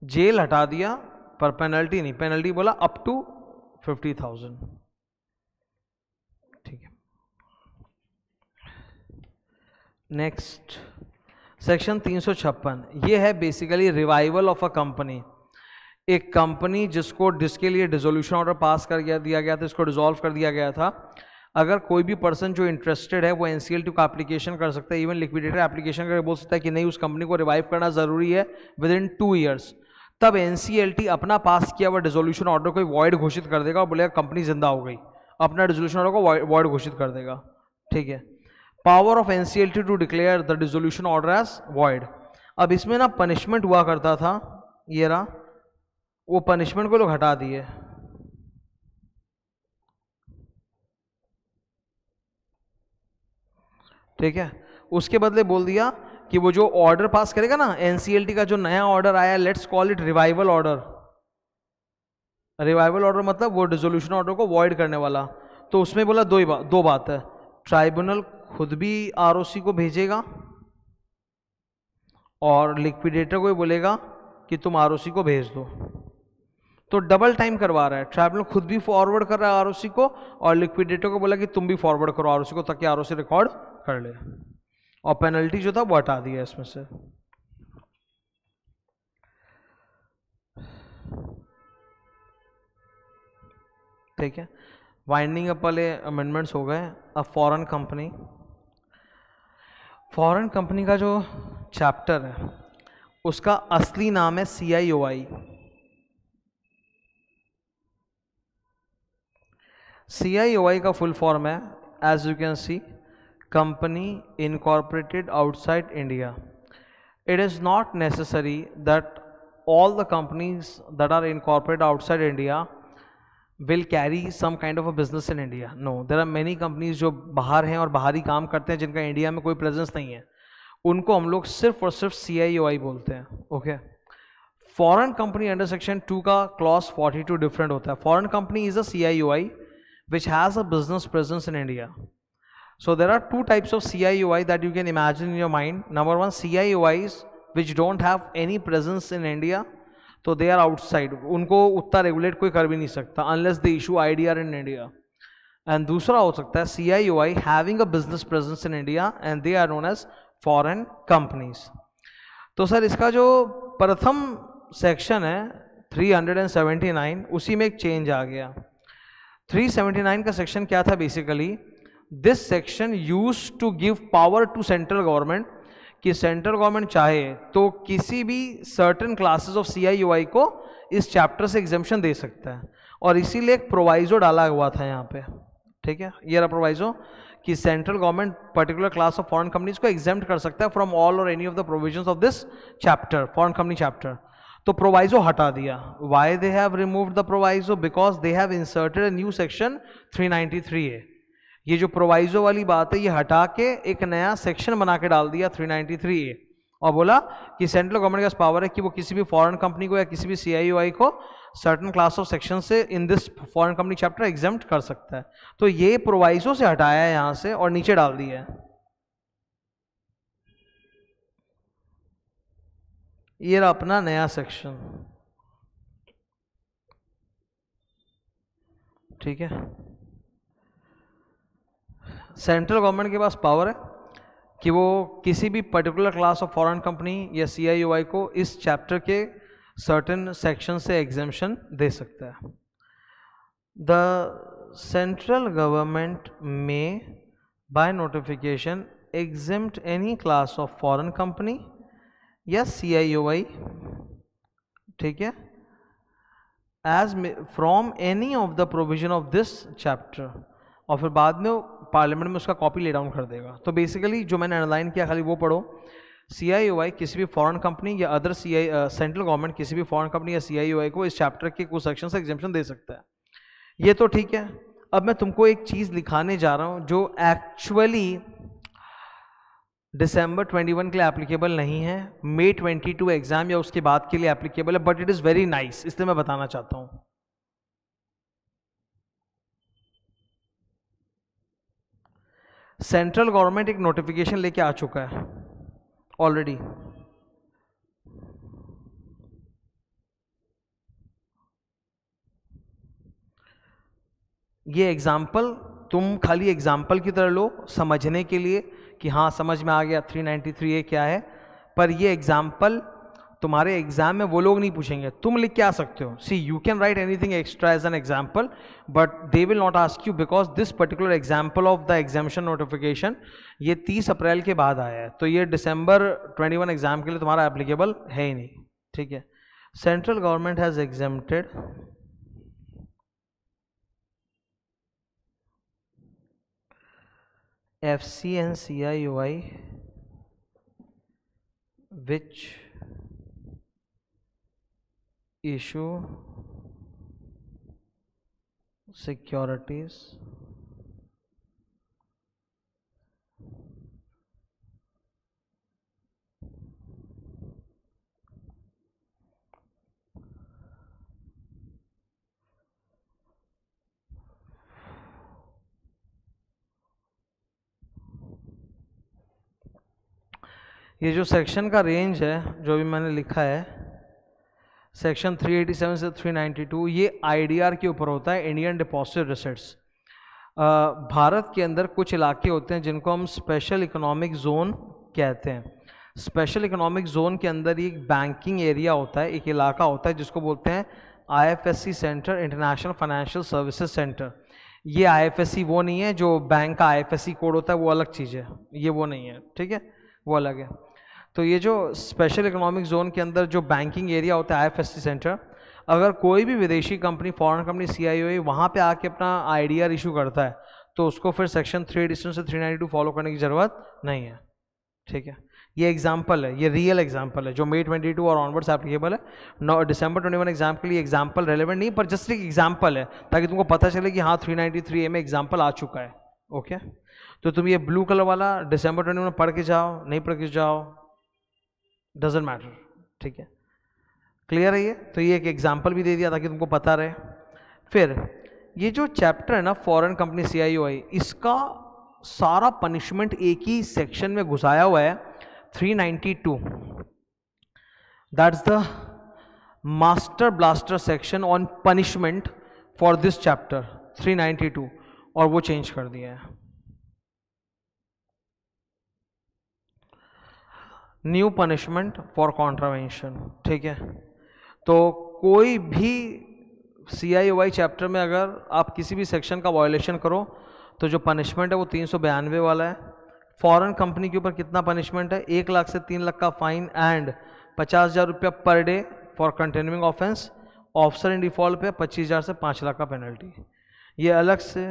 जेल हटा दिया पर पेनल्टी नहीं, पेनल्टी बोला अप टू 50,000। ठीक है, नेक्स्ट सेक्शन 356, ये है basically revival of a company. एक कंपनी जिसके लिए डिसोल्यूशन ऑर्डर पास कर दिया गया था, इसको डिसॉल्व कर दिया गया था, अगर कोई भी पर्सन जो इंटरेस्टेड है वो NCLT को एप्लीकेशन कर सकता है, इवन लिक्विडेटर एप्लीकेशन करके बोल सकता है कि नहीं उस कंपनी को रिवाइव करना जरूरी है विद इन 2 ईयर्स। तब NCLT अपना पास किया हुआ डिसोल्यूशन ऑर्डर को वॉइड घोषित कर देगा और बोलेगा कंपनी जिंदा हो गई, अपना डिसोल्यूशन ऑर्डर को वॉइड घोषित कर देगा। ठीक है, power of NCLT to declare the dissolution order as void. अब इसमें ना पनिशमेंट हुआ करता था, ये रहा, वो पनिशमेंट को लोग हटा दिए। ठीक है, उसके बदले बोल दिया कि वो जो ऑर्डर पास करेगा ना NCLT का, जो नया ऑर्डर आया, let's call it revival order. Revival order मतलब वो डिसोल्यूशन ऑर्डर को वॉइड करने वाला। तो उसमें बोला दो बात है, ट्राइब्यूनल खुद भी ROC को भेजेगा और लिक्विडेटर को भी बोलेगा कि तुम ROC को भेज दो। तो डबल टाइम करवा रहा है, ट्राइब्यूनल खुद भी फॉरवर्ड कर रहा है ROC को और लिक्विडेटर को बोला कि तुम भी फॉरवर्ड करो ROC को, ताकि ROC रिकॉर्ड कर ले। और पेनल्टी जो था वो हटा दिया इसमें से। ठीक है, वाइंडिंग अप वाले अमेंडमेंट्स हो गए। अब फॉरेन कंपनी का जो चैप्टर है उसका असली नाम है CIOI। CIOI का फुल फॉर्म है, as you can see, company incorporated outside India. It is not necessary that all the companies that are incorporated outside India will carry some kind of a business in India. No, there are many companies जो बाहर हैं और बाहर ही काम करते हैं, जिनका इंडिया में कोई प्रेजेंस नहीं है, उनको हम लोग सिर्फ और सिर्फ CIOI बोलते हैं। Okay, foreign company under section 2 का क्लॉज 42 डिफरेंट होता है। Foreign company is a CIOI which has a business presence in India. So there are two types of CIUI that you can imagine in your mind. Number one, CIUIs which don't have any presence in India, तो they are outside, उनको उतना रेगुलेट कोई कर भी नहीं सकता unless they issue IDR in India. And दूसरा हो सकता है CIUI having a business presence in India and they are known as foreign companies. तो सर इसका जो प्रथम सेक्शन है 379, उसी में एक चेंज आ गया. 379 का सेक्शन क्या था basically? This section used to give power to central government कि सेंट्रल गवर्नमेंट चाहे तो किसी भी सर्टेन क्लासेस ऑफ CIUI को इस चैप्टर से एग्जेम्पशन दे सकता है. और इसीलिए एक प्रोवाइजो डाला हुआ था यहाँ पे. ठीक है, ये रहा प्रोवाइजो कि central government particular class of foreign companies को एग्जेम्प्ट कर सकता है फ्रॉम ऑल और any of the provisions of this chapter, foreign company chapter. तो प्रोवाइजो हटा दिया. Why they have removed the proviso? Because they have inserted a new section 393A. ये जो प्रोवाइजो वाली बात है ये हटा के एक नया सेक्शन बना के डाल दिया 393A और बोला कि सेंट्रल गवर्नमेंट के पास पावर है कि वो किसी भी फॉरेन कंपनी को या किसी भी CIUI को सर्टन क्लास ऑफ सेक्शन से in this foreign company chapter exempt कर सकता है. तो ये प्रोवाइजो से हटाया है यहां से और नीचे डाल दिया है. ये रहा अपना नया सेक्शन. ठीक है, सेंट्रल गवर्नमेंट के पास पावर है कि वो किसी भी particular class of foreign company या CIUI को इस चैप्टर के सर्टेन सेक्शन से एग्जेम्पशन दे सकता है. The central government may by notification exempt any class of foreign company या CIUI. ठीक है, as from any of the provision of this chapter. और फिर बाद में पार्लियामेंट में उसका कॉपी ले डाउन कर देगा. तो बेसिकली जो मैंने अंडरलाइन किया खाली वो पढ़ो. CIUI किसी भी फॉरेन कंपनी या अदर सेंट्रल गवर्नमेंट किसी भी फॉरेन कंपनी या CIUI को इस चैप्टर के कुछ सेक्शन से एग्जेम्पशन दे सकता है. ये तो ठीक है. अब मैं तुमको एक चीज लिखाने जा रहा हूं जो एक्चुअली दिसंबर 21 के लिए एप्लीकेबल नहीं है, मई 22 एग्जाम या उसके बाद के लिए एप्लीकेबल है, but it is very nice, इसलिए मैं बताना चाहता हूं. सेंट्रल गवर्नमेंट एक नोटिफिकेशन लेके आ चुका है ऑलरेडी. ये एग्जाम्पल तुम खाली एग्जाम्पल की तरह लो समझने के लिए कि हाँ समझ में आ गया 393A क्या है. पर ये एग्जाम्पल तुम्हारे एग्जाम में वो लोग नहीं पूछेंगे, तुम लिख के आ सकते हो. See you can write anything extra as an example but they will not ask you because this particular example of the examination notification ये 30 अप्रैल के बाद आया है. तो ये दिसंबर 21 एग्जाम के लिए तुम्हारा एप्लीकेबल है ही नहीं. ठीक है, central government has exempted FC and CIUI which issue securities ये जो सेक्शन का रेंज है जो भी मैंने लिखा है सेक्शन 387 से 392 ये IDR के ऊपर होता है, इंडियन डिपॉजिट रिसिट्स. भारत के अंदर कुछ इलाके होते हैं जिनको हम स्पेशल इकोनॉमिक जोन कहते हैं. स्पेशल इकोनॉमिक जोन के अंदर एक बैंकिंग एरिया होता है, एक इलाका होता है जिसको बोलते हैं IFSC centre, international financial services centre. ये IFSC वो नहीं है जो बैंक का IFSC कोड होता है, वो अलग चीज़ है, ये वो नहीं है. ठीक है, वो अलग है. तो ये जो स्पेशल इकोनॉमिक जोन के अंदर जो बैंकिंग एरिया होता है IFSC सेंटर, अगर कोई भी विदेशी कंपनी फॉरेन कंपनी CIUI वहाँ पे आके अपना IDR इशू करता है तो उसको फिर सेक्शन 387 से 392 फॉलो करने की ज़रूरत नहीं है. ठीक है, ये एग्जाम्पल है, ये रियल एग्जाम्पल है जो मई 22 और ऑनवर्ड्स एप्लीकेबल है. दिसंबर 21 एग्जाम के लिए एग्जाम्पल रेलेवेंट नहीं, पर जस्ट एक एग्जाम्पल है ताकि तुमको पता चले कि हाँ 393A में एग्जाम्पल आ चुका है. ओके, तो तुम ये ब्लू कलर वाला दिसंबर 21 पढ़ के जाओ, नहीं पढ़ के जाओ, डजेंट मैटर. ठीक है, क्लियर है ये. तो ये एक एग्जाम्पल भी दे दिया ताकि तुमको पता रहे. फिर ये जो चैप्टर है ना फॉरेन कंपनी CIUI, इसका सारा पनिशमेंट एक ही सेक्शन में घुसाया हुआ है, 392। That's the master blaster section on punishment for this chapter 392, और वो चेंज कर दिया है। न्यू पनिशमेंट फॉर कॉन्ट्रावेंशन, ठीक है। तो कोई भी CIUI चैप्टर में अगर आप किसी भी सेक्शन का वायोलेशन करो तो जो पनिशमेंट है वो 392 वाला है। फॉरेन कंपनी के ऊपर कितना पनिशमेंट है, 1 लाख से 3 लाख का फाइन एंड 50,000 रुपया per day for continuing offence. Officer in default पे 25,000 से 5 लाख का पेनल्टी। ये अलग से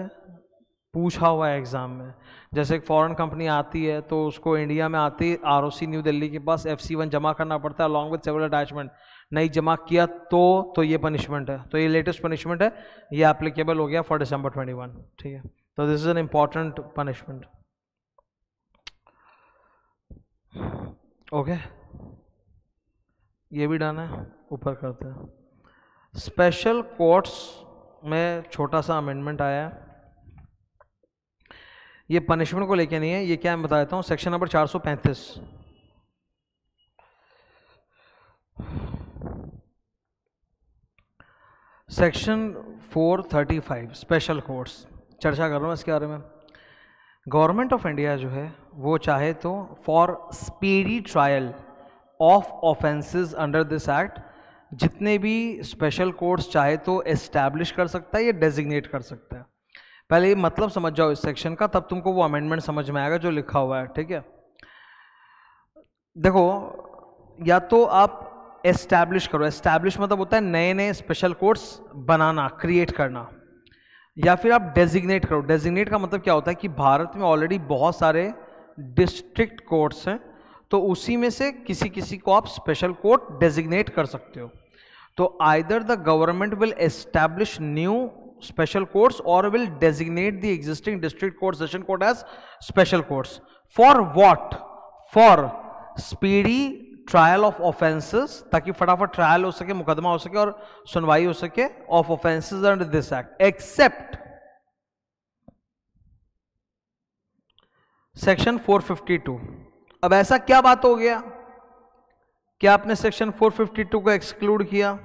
पूछा हुआ है एग्जाम में। जैसे एक फॉरेन कंपनी आती है तो उसको इंडिया में आती ROC न्यू दिल्ली के पास FC1 जमा करना पड़ता है अलॉन्ग विद सेवरल अटैचमेंट। नहीं जमा किया तो ये पनिशमेंट है। तो ये लेटेस्ट पनिशमेंट है, ये एप्लीकेबल हो गया फॉर December 21, ठीक है। तो this is an important punishment. Okay, ये भी डन है। ऊपर करते हैं। स्पेशल कोर्ट्स में छोटा सा अमेंडमेंट आया है। ये पनिशमेंट को लेके नहीं है, ये क्या मैं बता देता हूँ। Section number 435, section 435 special courts, चर्चा कर रहा हूँ इसके बारे में। गवर्नमेंट ऑफ इंडिया जो है वो चाहे तो for speedy trial of offences under this act जितने भी स्पेशल कोर्ट्स चाहे तो एस्टैब्लिश कर सकता है या डेजिग्नेट कर सकता है। पहले ये मतलब समझ जाओ इस सेक्शन का, तब तुमको वो अमेंडमेंट समझ में आएगा जो लिखा हुआ है, ठीक है। देखो, या तो आप एस्टैब्लिश करो, एस्टैब्लिश मतलब होता है नए नए स्पेशल कोर्ट्स बनाना, क्रिएट करना, या फिर आप डेजिग्नेट करो। डेजिग्नेट का मतलब क्या होता है कि भारत में ऑलरेडी बहुत सारे डिस्ट्रिक्ट कोर्ट्स हैं, तो उसी में से किसी किसी को आप स्पेशल कोर्ट डेजिग्नेट कर सकते हो। तो either the government will establish new special courts or will designate the existing district court session court as special courts. For what? For speedy trial of offenses, ताकि फटाफट ट्रायल हो सके, मुकदमा हो सके और सुनवाई हो सके of offenses under this act, except section 452। अब ऐसा क्या बात हो गया कि आपने सेक्शन 452 को एक्सक्लूड किया?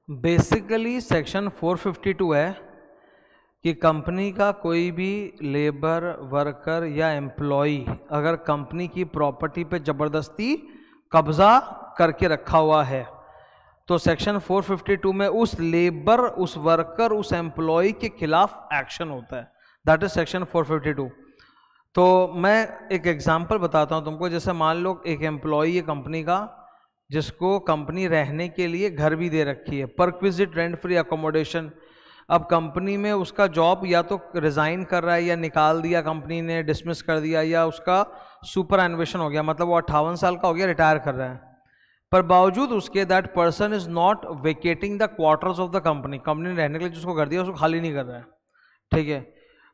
बेसिकली सेक्शन 452 है कि कंपनी का कोई भी लेबर, वर्कर या एम्प्लॉई अगर कंपनी की प्रॉपर्टी पे ज़बरदस्ती कब्जा करके रखा हुआ है तो सेक्शन 452 में उस लेबर, उस वर्कर, उस एम्प्लॉय के खिलाफ एक्शन होता है। That is section 452। तो मैं एक एग्जांपल बताता हूं तुमको। जैसे मान लो एक एम्प्लॉय है कंपनी का, जिसको कंपनी रहने के लिए घर भी दे रखी है, परक्विजिट रेंट फ्री अकोमोडेशन। अब कंपनी में उसका जॉब या तो रिजाइन कर रहा है या निकाल दिया कंपनी ने, डिसमिस कर दिया, या उसका सुपर एनुएशन हो गया, मतलब वो 58 साल का हो गया, रिटायर कर रहा है। पर बावजूद उसके that person is not vacating the quarters of the company, company ने रहने के लिए जिसको घर दिया उसको खाली नहीं कर रहा है, ठीक है।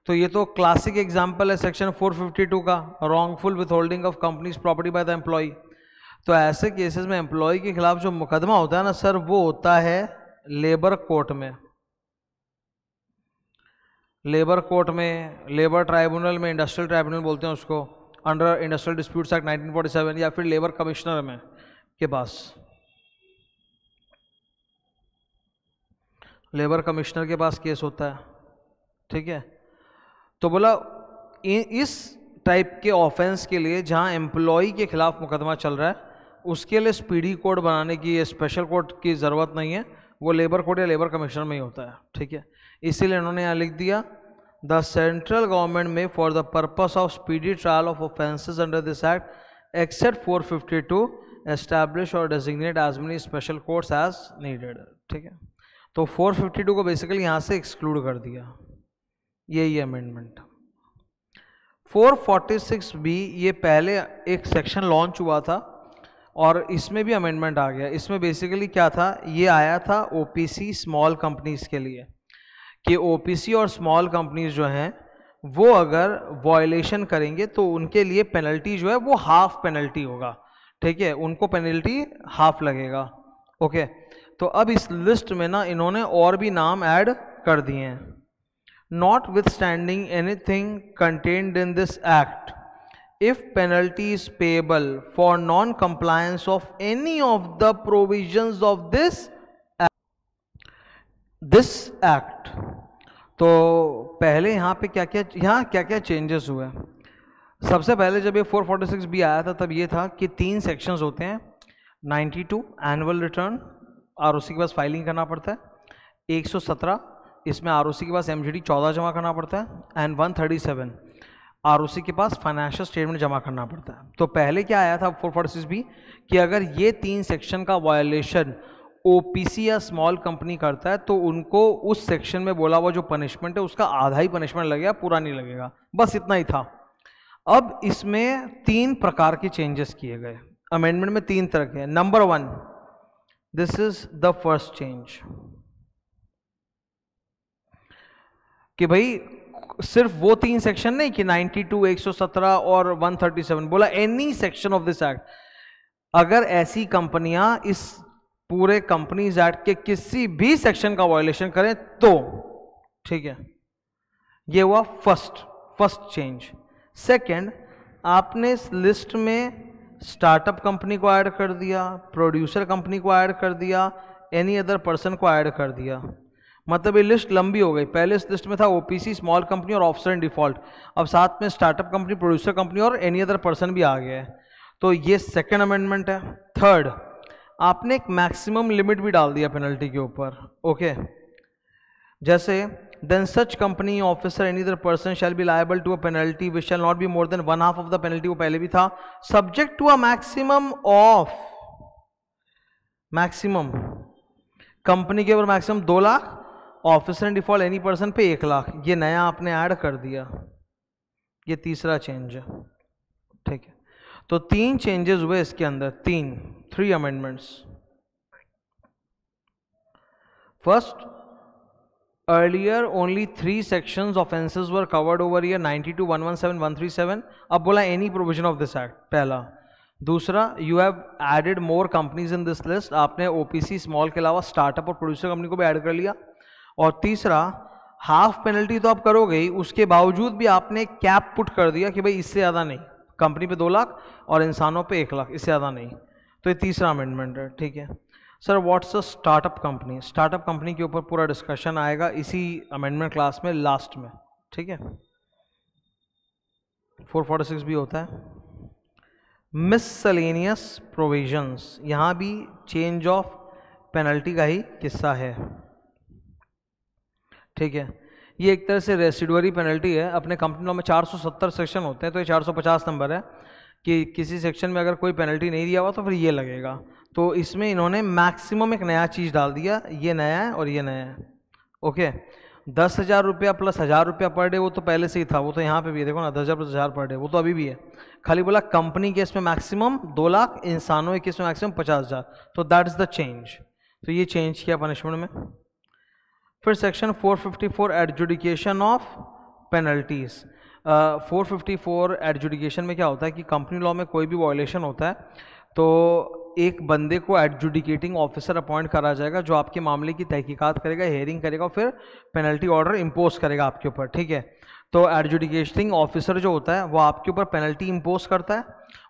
तो ये तो क्लासिक एग्जांपल है सेक्शन 452 का, wrongful withholding of company's property by the employ. तो ऐसे केसेस में एम्प्लॉय के खिलाफ जो मुकदमा होता है ना सर, वो होता है लेबर कोर्ट में, लेबर कोर्ट में, लेबर ट्राइब्यूनल में, इंडस्ट्रियल ट्राइब्यूनल बोलते हैं उसको, अंडर इंडस्ट्रियल डिस्प्यूट्स एक्ट 1947, या फिर लेबर कमिश्नर में के पास, लेबर कमिश्नर के पास केस होता है, ठीक है। तो बोला इस टाइप के ऑफेंस के लिए जहां एम्प्लॉय के खिलाफ मुकदमा चल रहा है उसके लिए स्पीडी कोड बनाने की, स्पेशल कोर्ट की ज़रूरत नहीं है, वो लेबर कोर्ट या लेबर कमिश्नर में ही होता है, ठीक है। इसीलिए उन्होंने यहाँ लिख दिया, द सेंट्रल गवर्नमेंट में for the purpose of speedy trial of offences under this act except 452 establish or designate as many special courts as needed. ठीक है, तो 452 को बेसिकली यहाँ से एक्सक्लूड कर दिया, यही अमेंडमेंट। 446B ये पहले एक सेक्शन लॉन्च हुआ था और इसमें भी अमेंडमेंट आ गया। इसमें बेसिकली क्या था, ये आया था ओपीसी स्मॉल कंपनीज के लिए कि ओपीसी और स्मॉल कंपनीज जो हैं वो अगर वायलेशन करेंगे तो उनके लिए पेनल्टी जो है वो हाफ पेनल्टी होगा। ठीक है, उनको पेनल्टी हाफ लगेगा। ओके, तो अब इस लिस्ट में ना इन्होंने और भी नाम ऐड कर दिए हैं। Notwithstanding anything contained in this act, if penalty is payable for non-compliance of any of the provisions of this act, तो पहले यहाँ पे क्या क्या चेंजेस हुए। सबसे पहले जब ये 446B आया था तब ये था कि 3 सेक्शंस होते हैं। 92 एनुअल रिटर्न, आरओसी के पास फाइलिंग करना पड़ता है। 117 इसमें आरओसी के पास एमजीडी 14 जमा करना पड़ता है। एंड 137 आरओसी के पास फाइनेंशियल स्टेटमेंट जमा करना पड़ता है। तो पहले क्या आया था 446B कि अगर ये 3 सेक्शन का वायलेशन ओपीसी या स्मॉल कंपनी करता है तो उनको उस सेक्शन में बोला हुआ जो पनिशमेंट है उसका आधा ही पनिशमेंट लगेगा, पूरा नहीं लगेगा, बस इतना ही था। अब इसमें 3 प्रकार के चेंजेस किए गए अमेंडमेंट में, 3 तरह के। Number 1, this is the first change कि भाई सिर्फ वो 3 सेक्शन नहीं कि 92, 117 और 137, बोला any section of this act. अगर ऐसी कंपनियां इस पूरे कंपनीज एक्ट के किसी भी सेक्शन का वायलेशन करें तो, ठीक है, ये हुआ फर्स्ट चेंज। सेकंड, आपने इस लिस्ट में स्टार्टअप कंपनी को ऐड कर दिया, प्रोड्यूसर कंपनी को ऐड कर दिया, एनी अदर पर्सन को ऐड कर दिया। मतलब ये लिस्ट लंबी हो गई। पहले इस लिस्ट में था ओपीसी, स्मॉल कंपनी और ऑफिसर इन डिफॉल्ट, अब साथ में स्टार्टअप कंपनी, प्रोड्यूसर कंपनी और एनी अदर पर्सन भी आ गया है। तो ये सेकंड अमेंडमेंट है। थर्ड, आपने एक मैक्सिमम लिमिट भी डाल दिया पेनल्टी के ऊपर। ओके, जैसे then such company officer any other person shall be liable to a penalty which shall not be more than 1/2 of the penalty, वो पहले भी था, subject to a maximum of, maximum company के ऊपर maximum 2 lakh, officer in default any person पे 1 लाख। ये नया आपने ऐड कर दिया, ये तीसरा चेंज है। ठीक है, तो 3 चेंजेस हुए इसके अंदर, 3 amendments. First, earlier only 3 sections offences were covered over year 92, 117, 137, अब बोला any provision of this act, पहला। दूसरा, you have added more companies in this list, आपने ओपीसी स्मॉल के अलावा स्टार्टअप और प्रोड्यूसर कंपनी को भी ऐड कर लिया। और तीसरा, हाफ पेनल्टी तो आप करोगे ही, उसके बावजूद भी आपने कैप पुट कर दिया कि भाई इससे ज़्यादा नहीं, कंपनी पे 2 लाख और इंसानों पे 1 लाख, इससे ज़्यादा नहीं। तो ये तीसरा अमेंडमेंट है। ठीक है sir, what's a startup company? Startup company के ऊपर पूरा डिस्कशन आएगा इसी अमेंडमेंट क्लास में लास्ट में। ठीक है, 446 भी होता है। मिससेलेनियस प्रोविजंस, यहाँ भी चेंज ऑफ पेनल्टी का ही किस्सा है। ठीक है, ये एक तरह से रेसिडुअरी पेनल्टी है। अपने कंपनी लॉ में 470 सेक्शन होते हैं, तो ये 450 नंबर है कि किसी सेक्शन में अगर कोई पेनल्टी नहीं दिया हुआ तो फिर ये लगेगा। तो इसमें इन्होंने मैक्सिमम एक नया चीज़ डाल दिया, ये नया है और ये नया है। ओके, 10,000 रुपया प्लस 1,000 रुपया पर डे, वो तो पहले से ही था, वो तो यहाँ पे भी है, देखो ना, 10,000 प्लस 1,000 पर डे, वो तो अभी भी है। खाली बोला कंपनी केस में मैक्सिमम 2 लाख, इंसानों के केस में मैक्सिमम 50,000, तो दैट इज द चेंज। तो ये चेंज किया पनिशमेंट में। फिर section 454 adjudication of penalties. 454 adjudication में क्या होता है कि कंपनी लॉ में कोई भी वायलेशन होता है तो एक बंदे को एडजुडिकेटिंग ऑफिसर अपॉइंट करा जाएगा जो आपके मामले की तहकीकात करेगा, हेयरिंग करेगा और फिर पेनल्टी ऑर्डर इम्पोज करेगा आपके ऊपर। ठीक है, तो एडजुडिकेटिंग ऑफिसर जो होता है वो आपके ऊपर पेनल्टी इम्पोज करता है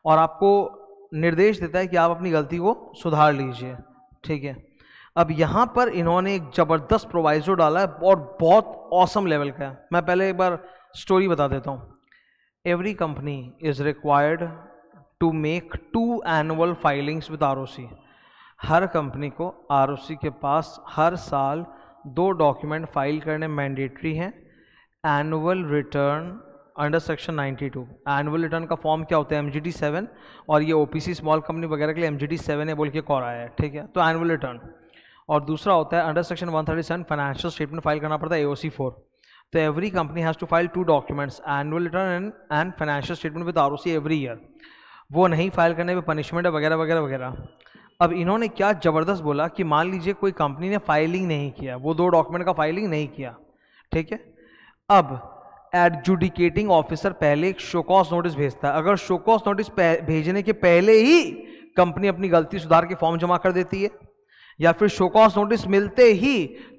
और आपको निर्देश देता है कि आप अपनी गलती को सुधार लीजिए। ठीक है, अब यहाँ पर इन्होंने एक ज़बरदस्त प्रोवाइजो डाला है और बहुत ऑसम लेवल का है। मैं पहले एक बार स्टोरी बता देता हूँ। Every company is required to make 2 annual filings with ROC. हर कंपनी को आरओसी के पास हर साल 2 डॉक्यूमेंट फाइल करने मैंडेटरी हैं, annual return under section 92 annual return का फॉर्म क्या होता है MGT 7 और ये OPC स्मॉल कंपनी वगैरह के लिए MGT 7 है बोल के कॉर आया है, ठीक है। तो एनुअल रिटर्न, और दूसरा होता है under section 137 financial statement file करना पड़ता है AOC 4। तो every company has to file 2 documents, annual return and financial statement with ROC every year. वो नहीं फाइल करने पे पनिशमेंट है वगैरह वगैरह वगैरह। अब इन्होंने क्या ज़बरदस्त बोला कि मान लीजिए कोई कंपनी ने फाइलिंग नहीं किया, वो 2 डॉक्यूमेंट का फाइलिंग नहीं किया, ठीक है। अब एडजुडिकेटिंग ऑफिसर पहले एक शोकॉज नोटिस भेजता है। अगर शोकॉज नोटिस भेजने के पहले ही कंपनी अपनी गलती सुधार के फॉर्म जमा कर देती है, या फिर शोकॉज नोटिस मिलते ही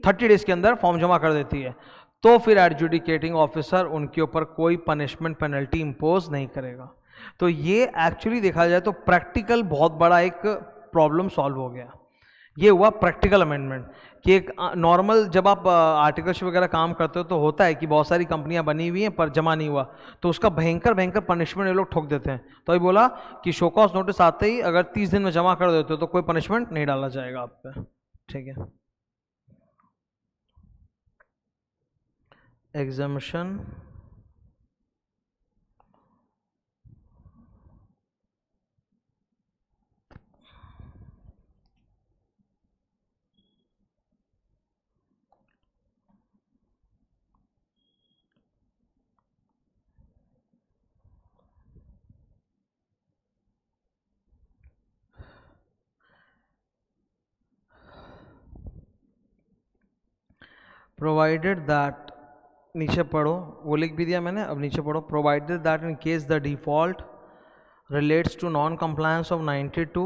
30 डेज के अंदर फॉर्म जमा कर देती है, तो फिर एडजुडिकेटिंग ऑफिसर उनके ऊपर कोई पनिशमेंट पेनल्टी इंपोज नहीं करेगा। तो ये एक्चुअली देखा जाए तो प्रैक्टिकल बहुत बड़ा एक प्रॉब्लम सॉल्व हो गया। ये हुआ प्रैक्टिकल अमेंडमेंट कि एक नॉर्मल जब आप आर्टिकलशिप वगैरह काम करते हो तो होता है कि बहुत सारी कंपनियां बनी हुई हैं पर जमा नहीं हुआ, तो उसका भयंकर भयंकर पनिशमेंट ये लोग ठोक देते हैं। तो ये बोला कि शो कॉज नोटिस आते ही अगर 30 दिन में जमा कर देते हो तो कोई पनिशमेंट नहीं डाला जाएगा आप पे, ठीक है। एग्जामिशन प्रोवाइडेड दैट, नीचे पढ़ो, वो लिख भी दिया मैंने, अब नीचे पढ़ो। Provided that in case the default relates to non compliance of 92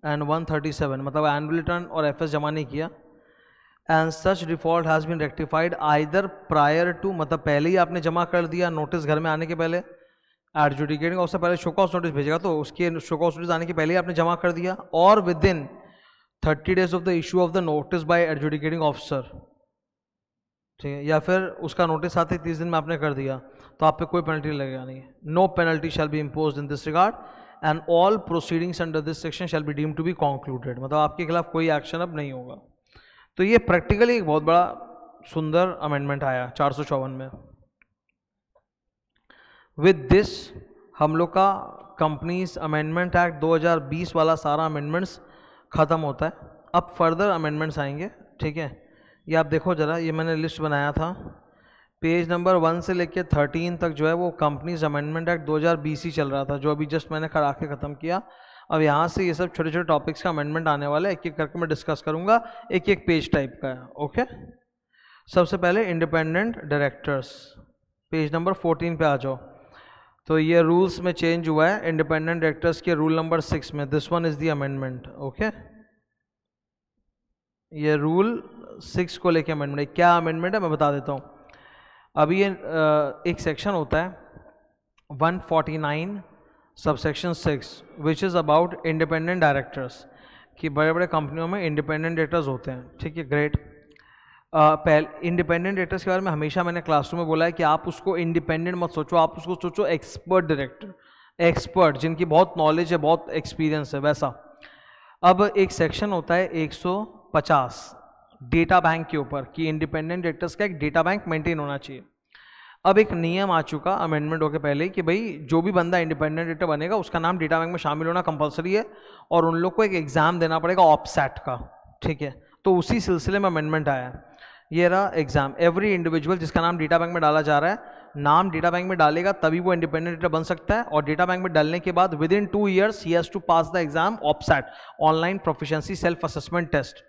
and 137, मतलब एनुअल रिटर्न और FS जमा नहीं किया, and such default has been rectified either prior to, मतलब पहले ही आपने जमा कर दिया नोटिस घर में आने के पहले, एडजुडिकेटिंग उससे पहले शो कॉज नोटिस भेजेगा तो उसके शो कॉज नोटिस आने के पहले ही आपने जमा कर दिया, और with in 30 days of the issue of the notice bye adjudicating officer, ठीक है, या फिर उसका नोटिस आते 30 दिन में आपने कर दिया तो आप पे कोई पेनल्टी लगेगा नहीं। No penalty shall be imposed in this regard and all proceedings under this section shall be deemed to be concluded, मतलब आपके खिलाफ कोई एक्शन अब नहीं होगा। तो ये प्रैक्टिकली एक बहुत बड़ा सुंदर अमेंडमेंट आया 454 में। विद दिस हम लोग का कंपनीज अमेंडमेंट एक्ट 2020 वाला सारा अमेंडमेंट्स ख़त्म होता है। अब फर्दर अमेंडमेंट्स आएंगे, ठीक है। ये आप देखो ज़रा, ये मैंने लिस्ट बनाया था, पेज नंबर 1 से लेके 13 तक जो है वो कंपनीज अमेंडमेंट एक्ट 2020 ही चल रहा था, जो अभी जस्ट मैंने करा के ख़त्म किया। अब यहाँ से ये सब छोटे छोटे टॉपिक्स का अमेंडमेंट आने वाला है, एक एक करके मैं डिस्कस करूँगा, एक एक पेज टाइप का है, ओके। सबसे पहले इंडिपेंडेंट डायरेक्टर्स, पेज नंबर 14 पे आ जाओ। तो ये रूल्स में चेंज हुआ है इंडिपेंडेंट डायरेक्टर्स के रूल नंबर 6 में, this one is the amendment, okay. ये रूल 6 को लेके अमेंडमेंट है। क्या अमेंडमेंट है मैं बता देता हूँ। अभी ये एक सेक्शन होता है 149 subsection 6 which is about independent directors, कि बड़े बड़े कंपनियों में इंडिपेंडेंट डायरेक्टर्स होते हैं, ठीक है, ग्रेट। पहले इंडिपेंडेंट डायरेक्टर्स के बारे में हमेशा मैंने क्लासरूम में बोला है कि आप उसको इंडिपेंडेंट मत सोचो, आप उसको सोचो एक्सपर्ट डायरेक्टर, एक्सपर्ट जिनकी बहुत नॉलेज है, बहुत एक्सपीरियंस है, वैसा। अब एक सेक्शन होता है 150 डेटा बैंक के ऊपर, कि इंडिपेंडेंट डायरेक्टर्स का एक डेटा बैंक मेंटेन होना चाहिए। अब एक नियम आ चुका अमेंडमेंट होके पहले कि भाई जो भी बंदा इंडिपेंडेंट डायरेक्टर बनेगा उसका नाम डेटा बैंक में शामिल होना कंपलसरी है, और उन लोग को एक एग्जाम देना पड़ेगा ऑप्सैट का, ठीक है। तो उसी सिलसिले में अमेंडमेंट आया है। ये रहा एग्जाम, एवरी इंडिविजुअल जिसका नाम डेटा बैंक में डाला जा रहा है, नाम डेटा बैंक में डालेगा तभी वो इंडिपेंडेंट डायरेक्टर बन सकता है, और डेटा बैंक में डालने के बाद within 2 years he has to pass the exam OPSAT, online proficiency self assessment test.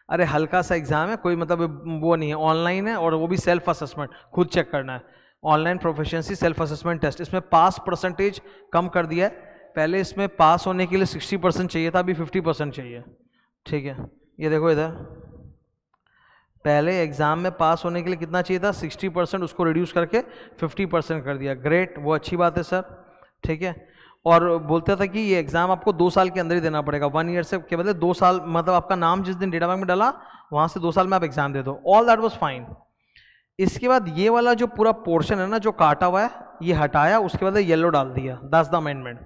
अरे हल्का सा एग्जाम है, कोई मतलब वो नहीं है, ऑनलाइन है, और वो भी सेल्फ असेसमेंट, खुद चेक करना है, online proficiency self assessment test. इसमें पास परसेंटेज कम कर दिया है, पहले इसमें पास होने के लिए 60% चाहिए था, अभी 50% चाहिए, ठीक है। ये देखो इधर, पहले एग्जाम में पास होने के लिए कितना चाहिए था 60%, उसको रिड्यूस करके 50% कर दिया, ग्रेट, वो अच्छी बात है सर, ठीक है। और बोलता था कि ये एग्जाम आपको 2 साल के अंदर ही देना पड़ेगा, 1 year से के बदले 2 साल, मतलब आपका नाम जिस दिन डेटा बैंक में डाला वहां से 2 साल में आप एग्जाम दे दो, ऑल दैट वाज फाइन। इसके बाद ये वाला जो पूरा पोर्शन है ना जो काटा हुआ है, ये हटाया, उसके बाद येलो डाल दिया, दैट्स द अमेंडमेंट।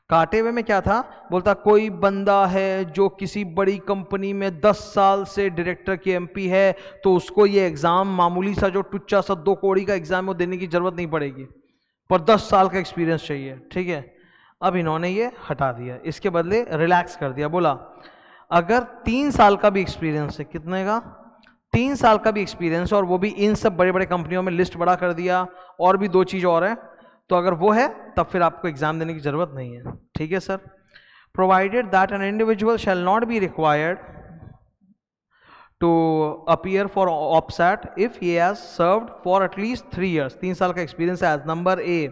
काटे हुए में क्या था, बोलता कोई बंदा है जो किसी बड़ी कंपनी में 10 साल से डायरेक्टर की MP है, तो उसको ये एग्जाम मामूली सा जो टुच्चा सा 2 कौड़ी का एग्जाम वो देने की जरूरत नहीं पड़ेगी, पर 10 साल का एक्सपीरियंस चाहिए, ठीक है। अब इन्होंने ये हटा दिया, इसके बदले रिलैक्स कर दिया, बोला अगर 3 साल का भी एक्सपीरियंस है, कितने का, 3 साल का भी एक्सपीरियंस, और वो भी इन सब बड़े बड़े कंपनियों में, लिस्ट बड़ा कर दिया, और भी 2 चीज़ और है, तो अगर वो है तब फिर आपको एग्जाम देने की जरूरत नहीं है, ठीक है sir. Provided that an individual shell not be required to appear for OPSAT if he has served for at least 3 years, 3 साल का एक्सपीरियंस है, as number A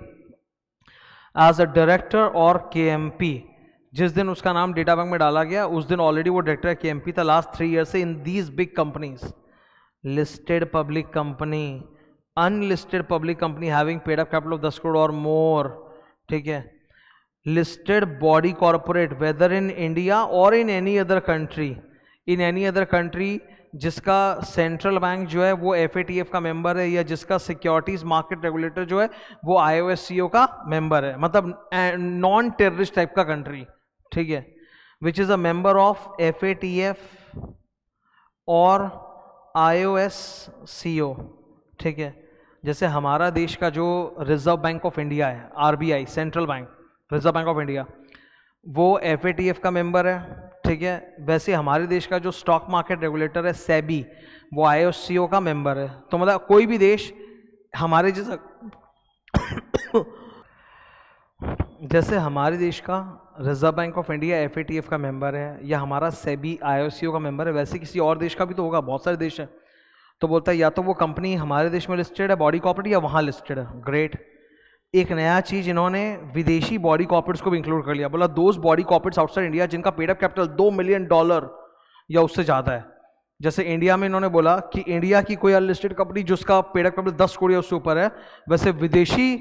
as a director और KMP, जिस दिन उसका नाम डेटा बैंक में डाला गया उस दिन ऑलरेडी वो डायरेक्टर KMP था लास्ट 3 ईयर से in these big companies, listed public company, unlisted public company having paid up capital of 10 crore or more, ठीक है, listed body corporate whether in India or in any other country, in any other country जिसका सेंट्रल बैंक जो है वो FATF का मेंबर है, या जिसका सिक्योरिटीज मार्केट रेगुलेटर जो है वो IOSCO का मेंबर है, मतलब नॉन टेररिस्ट टाइप का कंट्री, ठीक है, which is a member of FATF और IOSCO, ठीक है। जैसे हमारा देश का जो रिजर्व बैंक ऑफ इंडिया है, RBI, central bank, reserve bank of India, वो FATF का मेंबर है, ठीक है। वैसे हमारे देश का जो स्टॉक मार्केट रेगुलेटर है SEBI, वो IOSCO का मेंबर है। तो मतलब कोई भी देश हमारे जैसा जैसे हमारे देश का reserve bank of India FATF का मेंबर है, या हमारा SEBI IOSCO का मेंबर है, वैसे किसी और देश का भी तो होगा, बहुत सारे देश हैं। तो बोलता है या तो वो कंपनी हमारे देश में लिस्टेड है बॉडी कॉर्पोरेट, या वहाँ लिस्टेड है, ग्रेट। एक नया चीज इन्होंने विदेशी बॉडी कॉर्पोरेट्स को भी इंक्लूड कर लिया, बोला those body corporates outside India जिनका पेड अप कैपिटल $2 मिलियन या उससे ज्यादा है। जैसे इंडिया में इन्होंने बोला कि इंडिया की कोई अनलिस्टेड कंपनी जिसका पेड अप कैपिटल 10 करोड़ या उससे ऊपर है, वैसे विदेशी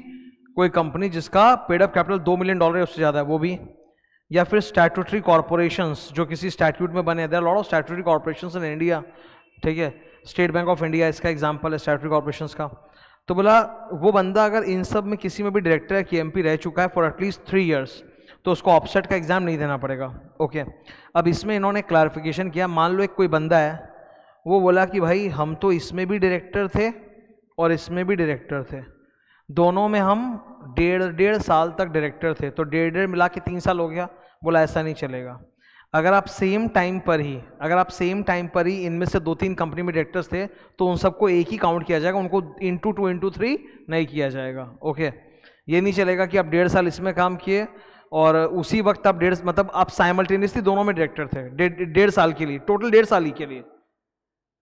कोई कंपनी जिसका पेड अप कैपिटल $2 मिलियन या उससे ज्यादा है वो भी, या फिर स्टैट्यूटरी कॉर्पोरेशंस जो किसी स्टैट्यूट में बने, there are lot of statutory corporations in India, ठीक है। स्टेट बैंक ऑफ इंडिया इसका एग्जांपल है स्टैट्यूटरी कॉर्पोरेशंस का। तो बोला वो बंदा अगर इन सब में किसी में भी डायरेक्टर या KMP रह चुका है फॉर एटलीस्ट 3 ईयर्स, तो उसको ऑफसेट का एग्जाम नहीं देना पड़ेगा, ओके। अब इसमें इन्होंने क्लैरिफिकेशन किया, मान लो एक कोई बंदा है, वो बोला कि भाई हम तो इसमें भी डायरेक्टर थे और इसमें भी डायरेक्टर थे, दोनों में हम 1.5 साल तक डायरेक्टर थे, तो 1.5 मिला के 3 साल हो गया। बोला ऐसा नहीं चलेगा, अगर आप सेम टाइम पर ही इनमें से 2-3 कंपनी में डायरेक्टर्स थे तो उन सबको एक ही काउंट किया जाएगा, उनको इंटू 2 इंटू 3 नहीं किया जाएगा, ओके। ये नहीं चलेगा कि आप 1.5 साल इसमें काम किए और उसी वक्त आप मतलब आप साइमल्टेनियसली दोनों में डायरेक्टर थे 1.5 साल के लिए, टोटल 1.5 साल ही के लिए,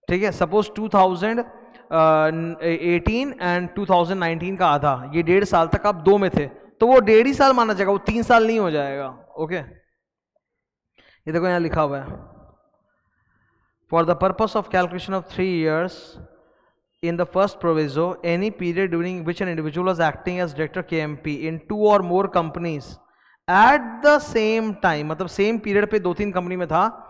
ठीक है। सपोज 2018 एंड 2019 का आधा, ये 1.5 साल तक आप 2 में थे, तो वो 1.5 ही साल माना जाएगा, वो 3 साल नहीं हो जाएगा, ओके। ये देखो यहाँ लिखा हुआ है, for the purpose of calculation of 3 years in the first proviso, any period during which an individual was acting as director KMP in 2 or more companies at the same time, मतलब सेम पीरियड पे 2-3 कंपनी में था,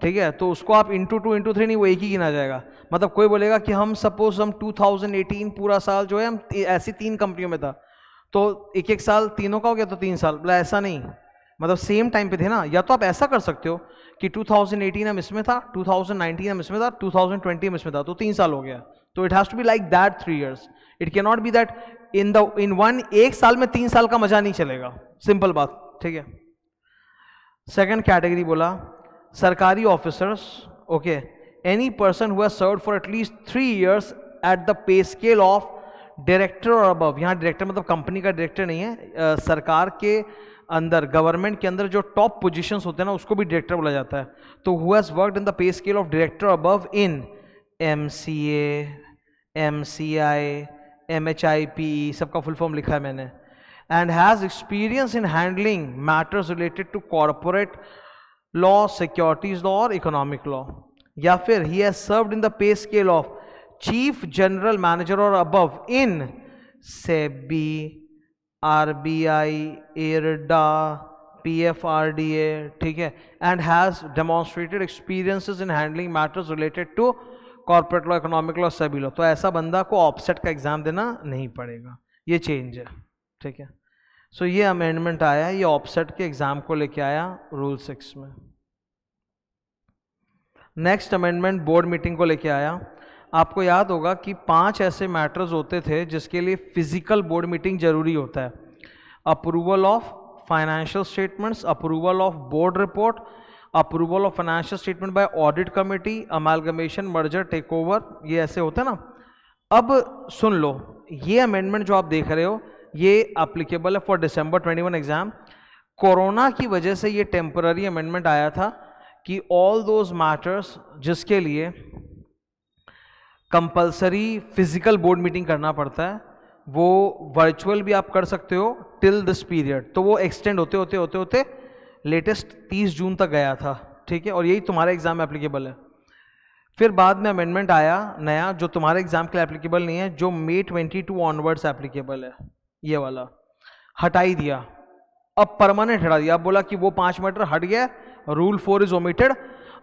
ठीक है, तो उसको आप इंटू 2 इंटू 3 नहीं, वो एक ही गिना जाएगा। मतलब कोई बोलेगा कि हम सपोज हम 2018 पूरा साल जो है हम ऐसी 3 कंपनियों में था, तो एक साल तीनों का हो गया तो 3 साल, बोला ऐसा नहीं, मतलब सेम टाइम पे थे ना। या तो आप ऐसा कर सकते हो कि 2018 हम इसमें था, 2019 हम इसमें था, 2020 हम इसमें था, तो 3 साल हो गया। तो it has to be like that 3 years, it can not be that in one, एक साल में 3 साल का मजा नहीं चलेगा, सिंपल बात, ठीक है। सेकंड कैटेगरी बोला सरकारी officers, okay, any person who has served for at least 3 years at the pay scale of director और अबव। यहाँ डायरेक्टर मतलब कंपनी का डायरेक्टर नहीं है, सरकार के अंदर, गवर्नमेंट के अंदर जो टॉप पोजीशंस होते हैं ना उसको भी डायरेक्टर बोला जाता है। तो who has worked in the pay scale of director above in MCA, MCI, MHIPE, सबका फुल फॉर्म लिखा है मैंने, and has experience in handling matters related to corporate law, securities law or economic law. या फिर he has served in the pay scale of chief general manager or above in SEBI, RBI, IRDA, PFRDA, ठीक है, and has demonstrated experiences in handling matters related to corporate law, economic law, SEBI law. तो ऐसा बंदा को ऑफसेट का एग्जाम देना नहीं पड़ेगा, ये चेंज है, ठीक है। सो ये अमेंडमेंट आया, ये ऑफसेट के एग्जाम को लेके आया रूल 6 में। नेक्स्ट अमेंडमेंट बोर्ड मीटिंग को लेके आया। आपको याद होगा कि 5 ऐसे मैटर्स होते थे जिसके लिए फिजिकल बोर्ड मीटिंग जरूरी होता है। Approval of financial statements, approval of board report, approval of financial statement by audit committee, amalgamation, merger, take over, ये ऐसे होता है ना। अब सुन लो, ये अमेंडमेंट जो आप देख रहे हो ये एप्लीकेबल है फॉर दिसंबर 21 एग्जाम। कोरोना की वजह से ये टेम्पररी अमेंडमेंट आया था कि ऑल दोज मैटर्स जिसके लिए कंपलसरी फिजिकल बोर्ड मीटिंग करना पड़ता है वो वर्चुअल भी आप कर सकते हो टिल दिस पीरियड। तो वो एक्सटेंड होते होते होते होते लेटेस्ट 30 जून तक गया था, ठीक है, और यही तुम्हारे एग्जाम में एप्लीकेबल है। फिर बाद में अमेंडमेंट आया नया जो तुम्हारे एग्जाम के लिए एप्लीकेबल नहीं है, जो May 22 ऑनवर्ड्स एप्लीकेबल है, ये वाला हटाई दिया, अब परमानेंट हटा दिया। अब बोला कि वो 5 मैटर हट गया, रूल 4 इज ओमिटेड।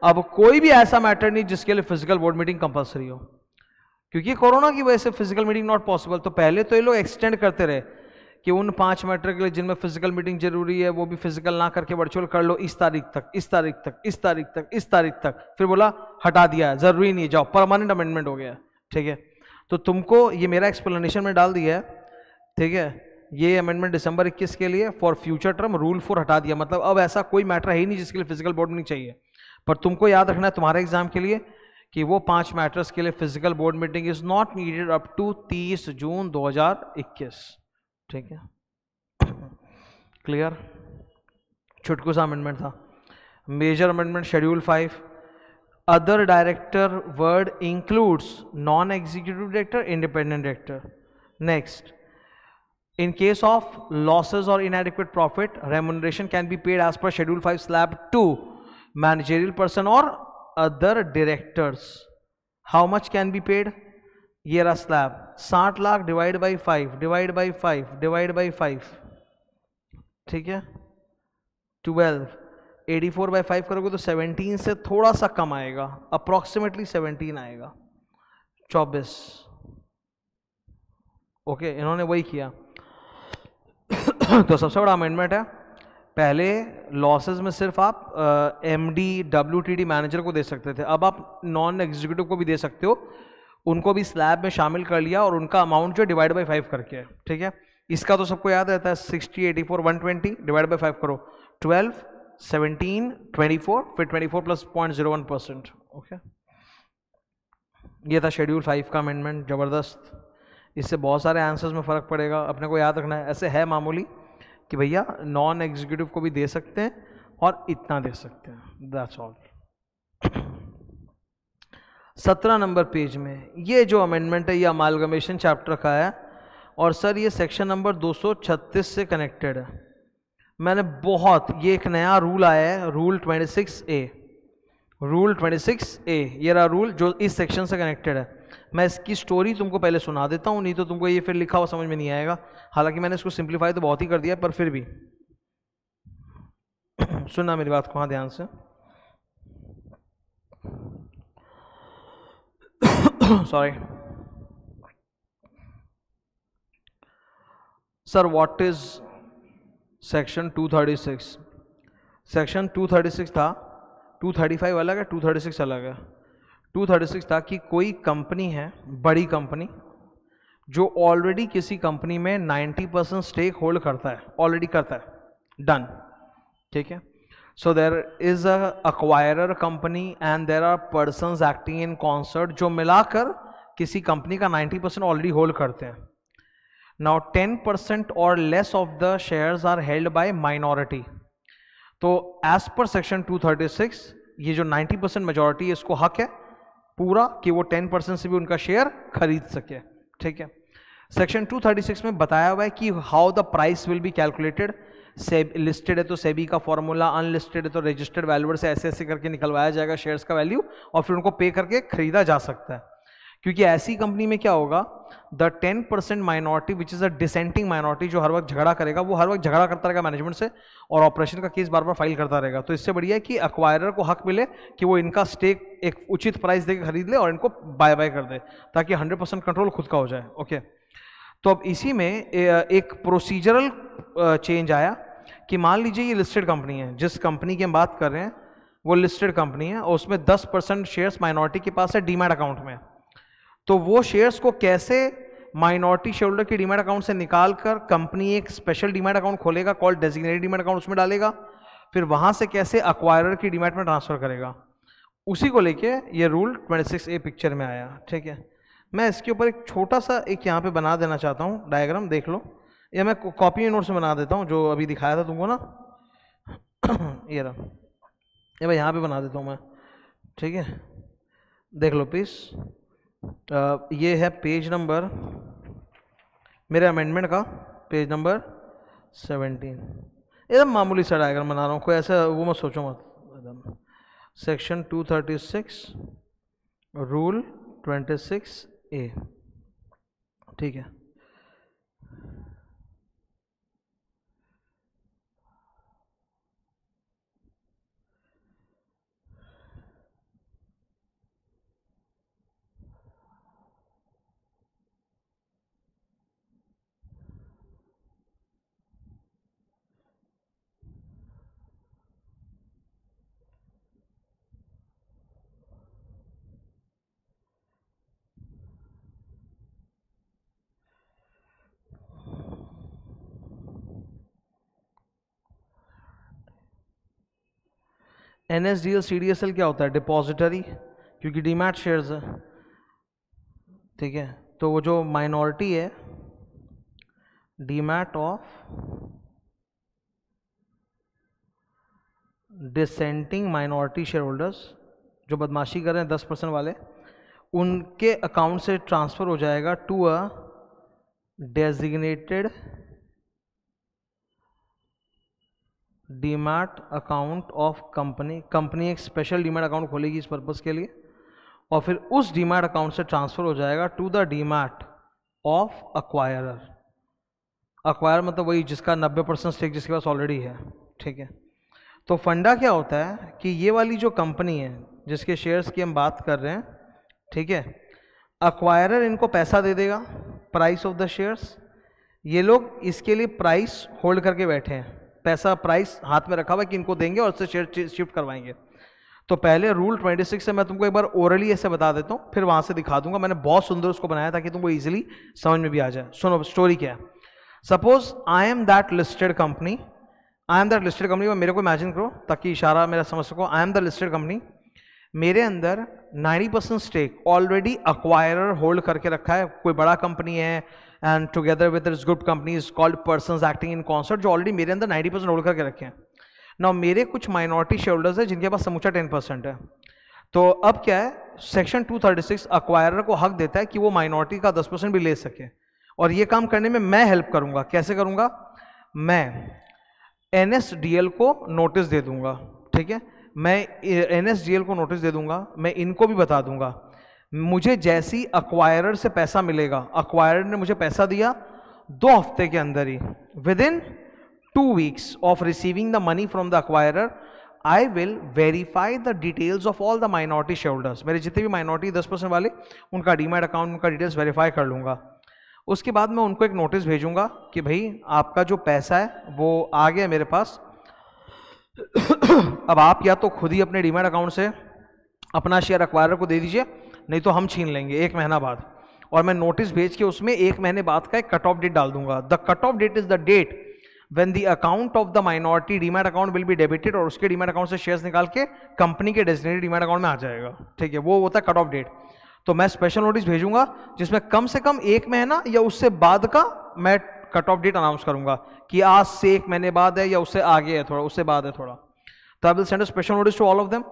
अब कोई भी ऐसा मैटर नहीं जिसके लिए फिजिकल बोर्ड मीटिंग कंपलसरी हो, क्योंकि कोरोना की वजह से फिजिकल मीटिंग नॉट पॉसिबल। तो पहले तो ये लोग एक्सटेंड करते रहे कि उन 5 मैटर के लिए जिनमें फिजिकल मीटिंग जरूरी है वो भी फिजिकल ना करके वर्चुअल कर लो, इस तारीख तक, इस तारीख तक, इस तारीख तक, इस तारीख तक। फिर बोला हटा दिया, जरूरी नहीं, जाओ, परमानेंट अमेंडमेंट हो गया, ठीक है। तो तुमको ये मेरा एक्सप्लेनेशन में डाल दिया है, ठीक है। ये अमेंडमेंट दिसंबर 21 के लिए फॉर फ्यूचर टर्म रूल 4 हटा दिया, मतलब अब ऐसा कोई मैटर है ही नहीं जिसके लिए फिजिकल बोर्ड मीटिंग चाहिए। पर तुमको याद रखना है तुम्हारे एग्जाम के लिए कि वो 5 मैटर्स के लिए physical board meeting is not needed up to 30 June 2021, ठीक है। क्लियर? छुटकू सा अमेंडमेंट था। Major amendment schedule 5, other director word includes non executive director, independent director. Next, in case of losses or inadequate profit, remuneration can be paid as per schedule 5 slab 2 managerial person or other directors. How much can be paid? ये रहा slab, 60 lakh divide by 5 divide by 5 divide by 5, ठीक है, 12, 84 बाई 5 करोगे तो 17 से थोड़ा सा कम आएगा, अप्रोक्सीमेटली 17 आएगा, 24। ओके, इन्होंने वही किया। तो सबसे बड़ा अमेंडमेंट है, पहले लॉसेस में सिर्फ आप एमडी डब्ल्यूटीडी मैनेजर को दे सकते थे, अब आप नॉन एग्जीक्यूटिव को भी दे सकते हो, उनको भी स्लैब में शामिल कर लिया और उनका अमाउंट जो डिवाइड बाई 5 करके है, ठीक है। इसका तो सबको याद रहता है 60, 84, 120 डिवाइड बाई 5 करो, 12, 17, 24, फिर 24 प्लस 0.01%, ओके। ये था शेड्यूल 5 का अमेंडमेंट, जबरदस्त। इससे बहुत सारे आंसर्स में फ़र्क पड़ेगा, अपने को याद रखना है। ऐसे है मामूली कि भैया नॉन एग्जीक्यूटिव को भी दे सकते हैं और इतना दे सकते हैं, दैट्स ऑल। 17 नंबर पेज में ये जो अमेंडमेंट है ये अमालगमेशन चैप्टर का है, और सर ये सेक्शन नंबर 236 से कनेक्टेड है। मैंने बहुत, ये एक नया रूल आया है, रूल 26A, रूल 26A, ये रहा रूल जो इस सेक्शन से कनेक्टेड है। मैं इसकी स्टोरी तुमको पहले सुना देता हूँ, नहीं तो तुमको ये फिर लिखा हुआ समझ में नहीं आएगा। हालांकि मैंने इसको सिंप्लीफाई तो बहुत ही कर दिया, पर फिर भी सुनना मेरी बात को, हाँ ध्यान से। Sorry sir, what is section 236? Section 236 था, 235 अलग है, 236 अलग है। 236 था कि कोई कंपनी है, बड़ी कंपनी, जो ऑलरेडी किसी कंपनी में 90% स्टेक होल्ड करता है, ऑलरेडी करता है, डन, ठीक है। So there is a acquirer company and there are persons acting in concert, जो मिलाकर किसी कंपनी का 90% ऑलरेडी होल्ड करते हैं। नाउ 10% और less of the shares are held by minority. तो एज पर सेक्शन 236 ये जो 90% मेजॉरिटी है इसको हक है पूरा कि वो 10% से भी उनका शेयर खरीद सके, ठीक है। सेक्शन 236 में बताया हुआ है कि how the price will be calculated. Listed है तो सेबी का फॉर्मूला, अनलिस्टेड है तो रजिस्टर्ड वैल्यूअर से ऐसे ऐसे करके निकलवाया जाएगा शेयर्स का वैल्यू, और फिर उनको पे करके खरीदा जा सकता है। क्योंकि ऐसी कंपनी में क्या होगा, the 10% minority which is a dissenting minority, जो हर वक्त झगड़ा करेगा, वो हर वक्त झगड़ा करता रहेगा मैनेजमेंट से और ऑपरेशन का केस बार बार फाइल करता रहेगा। तो इससे बढ़िया है कि अक्वायरर को हक मिले कि वो इनका स्टेक एक उचित प्राइस देकर खरीद ले और इनको बाय बाय कर दे, ताकि 100% कंट्रोल खुद का हो जाए, ओके। तो अब इसी में एक प्रोसीजरल चेंज आया कि मान लीजिए ये लिस्टेड कंपनी है, जिस कंपनी की हम बात कर रहे हैं वो लिस्टेड कंपनी है और उसमें 10% शेयर्स माइनॉरिटी के पास है डीमैट अकाउंट में। तो वो शेयर्स को कैसे माइनॉरिटी शेयर होल्डर की डीमैट अकाउंट से निकाल कर कंपनी एक स्पेशल डीमैट अकाउंट खोलेगा कॉल्ड डेजिग्नेटेड डीमैट अकाउंट, उसमें डालेगा, फिर वहां से कैसे अक्वायरर की डीमैट में ट्रांसफर करेगा, उसी को लेके ये रूल 26A पिक्चर में आया। ठीक है, मैं इसके ऊपर एक छोटा सा एक यहाँ पे बना देना चाहता हूँ डायग्राम, देख लो, या मैं कॉपी एंड नोट्स में बना देता हूँ जो अभी दिखाया था तुमको ना। ये रहा, ये भाई यहाँ पे बना देता हूँ मैं। ठीक है, देख लो प्लीज। ये है पेज नंबर, मेरे अमेंडमेंट का पेज नंबर 17। एकदम मामूली सा डायग्राम बना रहा हूँ, कोई ऐसा वो मत सोचो मत। एकदम सेक्शन 236 रूल 26A। ठीक है, NSDL CDSL क्या होता है? डिपॉजिटरी, क्योंकि डीमैट शेयर्स है। ठीक है, तो वो जो माइनॉरिटी है, demat of dissenting minority share holders, जो बदमाशी कर रहे हैं 10% वाले, उनके अकाउंट से ट्रांसफर हो जाएगा to a designated demat account of company. Company एक स्पेशल डीमैट अकाउंट खोलेगी इस पर्पस के लिए, और फिर उस डीमैट अकाउंट से ट्रांसफर हो जाएगा to the demat of acquirer. Acquire मतलब वही जिसका 90% स्टेक जिसके पास ऑलरेडी है। ठीक है, तो फंडा क्या होता है कि ये वाली जो कंपनी है जिसके शेयर्स की हम बात कर रहे हैं, ठीक है, अक्वायरर इनको पैसा दे देगा, प्राइस ऑफ द शेयर्स, ये लोग इसके लिए प्राइस होल्ड करके बैठे हैं, पैसा प्राइस हाथ में रखा हुआ है कि इनको देंगे और उससे शेयर शिफ्ट करवाएंगे। तो पहले रूल 26 से मैं तुमको एक बार ओरली ऐसे बता देता हूँ, फिर वहां से दिखा दूंगा। मैंने बहुत सुंदर उसको बनाया ताकि तुमको इजीली समझ में भी आ जाए। सुनो स्टोरी क्या है। Suppose I am that listed company, I am that listed company, मेरे को इमेजिन करो ताकि इशारा मेरा समझ सको। I am the listed company, मेरे अंदर 90% स्टेक ऑलरेडी अक्वायरर होल्ड करके रखा है, कोई बड़ा कंपनी है, and together with this group companies called persons acting in concert, जो ऑलरेडी मेरे अंदर 90% होल्ड करके रखे हैं। नाउ मेरे कुछ माइनॉरिटी शेयर होल्डर्स है जिनके पास समूचा 10% है। तो अब क्या है, सेक्शन 236 अक्वायरर को हक देता है कि वो माइनॉरिटी का 10% भी ले सके, और ये काम करने में मैं हेल्प करूंगा। कैसे करूंगा? मैं NSDL को नोटिस दे दूंगा। ठीक है, मैं NSDL को नोटिस दे दूंगा, मैं इनको भी बता दूंगा। मुझे जैसी अक्वायरर से पैसा मिलेगा, अक्वायरर ने मुझे पैसा दिया 2 हफ्ते के अंदर ही, with in 2 weeks of receiving the money from the acquirer, I will verify the details of all the minority shareholders। मेरे जितने भी माइनॉरिटी 10% वाले, उनका डीमैट अकाउंट, उनका डिटेल्स वेरीफाई कर लूंगा। उसके बाद मैं उनको एक नोटिस भेजूंगा कि भाई आपका जो पैसा है वो आ गया मेरे पास, अब आप या तो खुद ही अपने डीमैट अकाउंट से अपना शेयर अक्वायरर को दे दीजिए, नहीं तो हम छीन लेंगे 1 महीना बाद। और मैं नोटिस भेज के उसमें 1 महीने बाद का एक कट ऑफ डेट डाल दूंगा। The cut off date is the date when the account of the minority demat account will be debited, और उसके डीमैट अकाउंट से शेयर्स निकाल के कंपनी के डेजिग्नेटेड डीमैट अकाउंट में आ जाएगा। ठीक है, वो होता है कट ऑफ डेट। तो मैं स्पेशल नोटिस भेजूंगा जिसमें कम से कम 1 महीना या उससे बाद का मैं कट ऑफ डेट अनाउंस करूंगा कि आज से 1 महीने बाद है या उससे आगे है थोड़ा, उससे बाद है थोड़ा। तो I will send a special notice to all of them.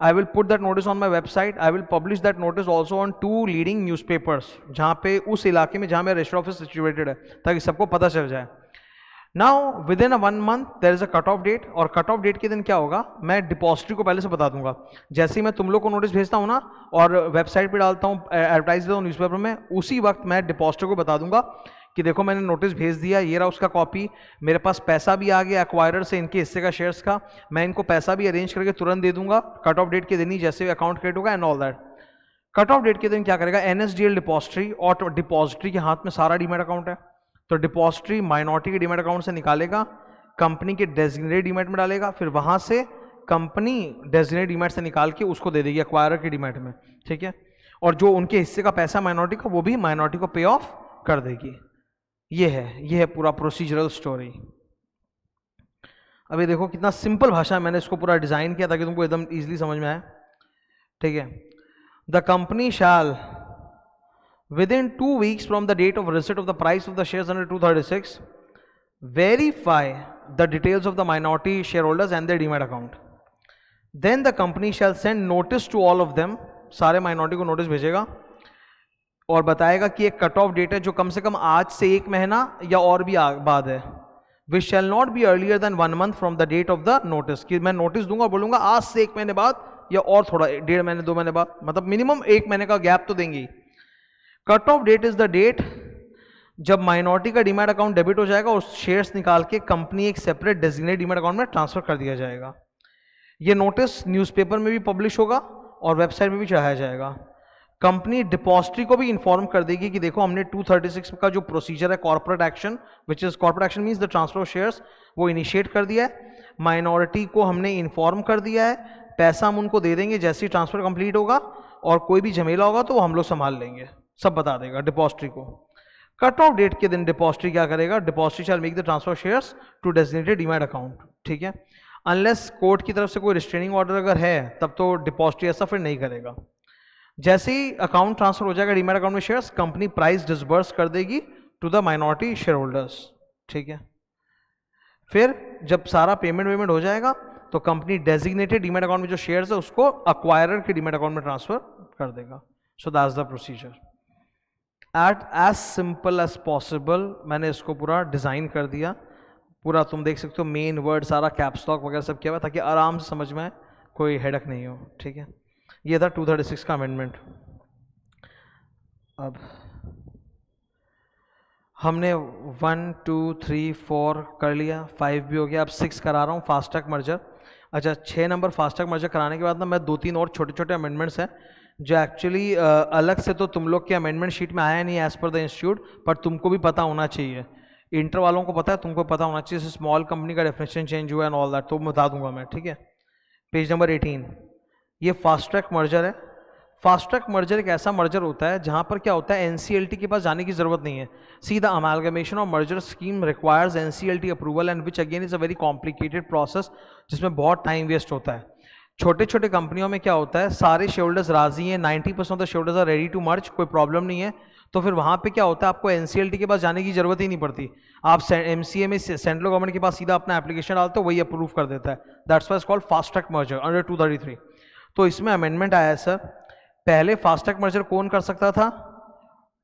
I will put that notice on my website. I will publish that notice also on 2 leading newspapers, जहाँ पे उस इलाके में जहाँ मेरा रजिस्टर ऑफिस सिचुएटेड है, ताकि सबको पता चल जाए। Now within 1 month there is a cut off date, और कट ऑफ डेट के दिन क्या होगा, मैं डिपॉजिटरी को पहले से बता दूंगा। जैसे ही मैं तुम लोग को नोटिस भेजता हूँ ना, और वेबसाइट पे डालता हूँ, एडवर्टाइज देता हूँ न्यूज़पेपर में, उसी वक्त मैं डिपॉजिटरी को बता दूंगा कि देखो मैंने नोटिस भेज दिया, ये रहा उसका कॉपी, मेरे पास पैसा भी आ गया एक्वायरर से इनके हिस्से का शेयर्स का, मैं इनको पैसा भी अरेंज करके तुरंत दे दूंगा कट ऑफ डेट के दिन ही, जैसे अकाउंट क्रिएट होगा and all that. Cut off date के दिन क्या करेगा, NSDL डिपॉजिटरी, और डिपॉजिटरी के हाथ में सारा डीमैट अकाउंट है, तो डिपॉजिटरी माइनॉरिटी के डीमैट अकाउंट से निकालेगा, कंपनी के डेजिग्नेटेड डीमैट में डालेगा, फिर वहां से कंपनी डेजिग्नेटेड डीमैट से निकाल के उसको दे देगी एक्वायरर के डीमैट में। ठीक है, और जो उनके हिस्से का पैसा माइनॉरिटी का वो भी माइनॉरिटी को पे ऑफ कर देगी। ये है पूरा प्रोसीजरल स्टोरी। अभी देखो कितना सिंपल भाषा में मैंने इसको पूरा डिजाइन किया ताकि तुमको एकदम इजीली समझ में आए। ठीक है, the company shall within 2 weeks from the date of receipt of the price of the shares under 236 verify the details of the minority shareholders and their demat account. Then the company shall send notice to all of them, सारे minority को notice भेजेगा और बताएगा कि एक कट ऑफ डेट है जो कम से कम आज से 1 महीना या और भी बाद है, which shall not be earlier than 1 month from the date of the notice, कि मैं नोटिस दूंगा और बोलूंगा आज से 1 महीने बाद या और थोड़ा 1.5 महीने 2 महीने बाद, मतलब मिनिमम 1 महीने का गैप तो देंगे। Cut off date is the date जब माइनॉरिटी का डीमैट अकाउंट डेबिट हो जाएगा और शेयर्स निकाल के कंपनी एक सेपरेट डेजिग्नेटेड डीमैट अकाउंट में ट्रांसफर कर दिया जाएगा। ये नोटिस न्यूज़पेपर में भी पब्लिश होगा और वेबसाइट में भी चढ़ाया जाएगा। कंपनी डिपॉजिटरी को भी इन्फॉर्म कर देगी कि देखो हमने 236 का जो प्रोसीजर है corporate action, which is corporate action means the transfer of shares, वो इनिशिएट कर दिया है, माइनॉरिटी को हमने इन्फॉर्म कर दिया है, पैसा हम उनको दे देंगे जैसे ही ट्रांसफर कंप्लीट होगा और कोई भी झमेला होगा तो वो हम लोग संभाल लेंगे, सब बता देगा डिपॉजिटरी को। कट ऑफ डेट के दिन डिपॉजिटरी क्या करेगा, depository shall make the transfer shares to designated demat account. ठीक है, अनलेस कोर्ट की तरफ से कोई रिस्ट्रेनिंग ऑर्डर अगर है तब तो डिपॉजिटरी ऐसा फिर नहीं करेगा। जैसे ही अकाउंट ट्रांसफर हो जाएगा डीमैट अकाउंट में शेयर्स, कंपनी प्राइस डिसबर्स कर देगी to the minority share holders. ठीक है, फिर जब सारा पेमेंट हो जाएगा तो कंपनी डेजिग्नेटेड डीमैट अकाउंट में जो शेयर्स है उसको अक्वायरर के डीमैट अकाउंट में ट्रांसफर कर देगा। So that's the procedure at as simple as possible. मैंने इसको पूरा डिजाइन कर दिया, पूरा तुम देख सकते हो मेन वर्ड सारा कैप्स लॉक वगैरह सब किया हुआ ताकि आराम से समझ में आए, कोई हेडक नहीं हो। ठीक है, ये था 236 का अमेंडमेंट। अब हमने 1 2 3 4 कर लिया, 5 भी हो गया, अब 6 करा रहा हूँ फास्ट ट्रैक मर्जर। अच्छा, 6 नंबर फास्ट ट्रैक मर्जर कराने के बाद ना मैं 2-3 और छोटे छोटे अमेंडमेंट्स हैं जो एक्चुअली अलग से तो तुम लोग के अमेंडमेंट शीट में आया नहीं एज पर द इंस्टीट्यूट, पर तुमको भी पता होना चाहिए, इंटर वालों को पता है, तुमको पता होना चाहिए। स्मॉल कंपनी का डेफिनेशन चेंज हुआ एंड ऑल दैट तो बता दूंगा मैं। ठीक है, पेज नंबर 18, ये फास्ट ट्रैक मर्जर है। फास्ट ट्रैक मर्जर एक ऐसा मर्जर होता है जहां पर क्या होता है, एनसीएलटी के पास जाने की जरूरत नहीं है, सीधा amalgamation of merger scheme requires NCLT approval and which again is a very complicated process जिसमें बहुत टाइम वेस्ट होता है। छोटे छोटे कंपनियों में क्या होता है, सारे शेयर होल्डर्स राजी हैं, 90% of the share holders are ready to merge, कोई प्रॉब्लम नहीं है, तो फिर वहां पे क्या होता है, आपको एनसीएलटी के पास जाने की जरूरत ही नहीं पड़ती, आप एमसीए में सेंट्रल गवर्नमेंट के पास सीधा अपना एप्लीकेशन डालते हो, वही अप्रूव कर देता है। That's why it's called fast track merger under 233। तो इसमें अमेंडमेंट आया है सर, पहले फास्ट ट्रैक मर्जर कौन कर सकता था,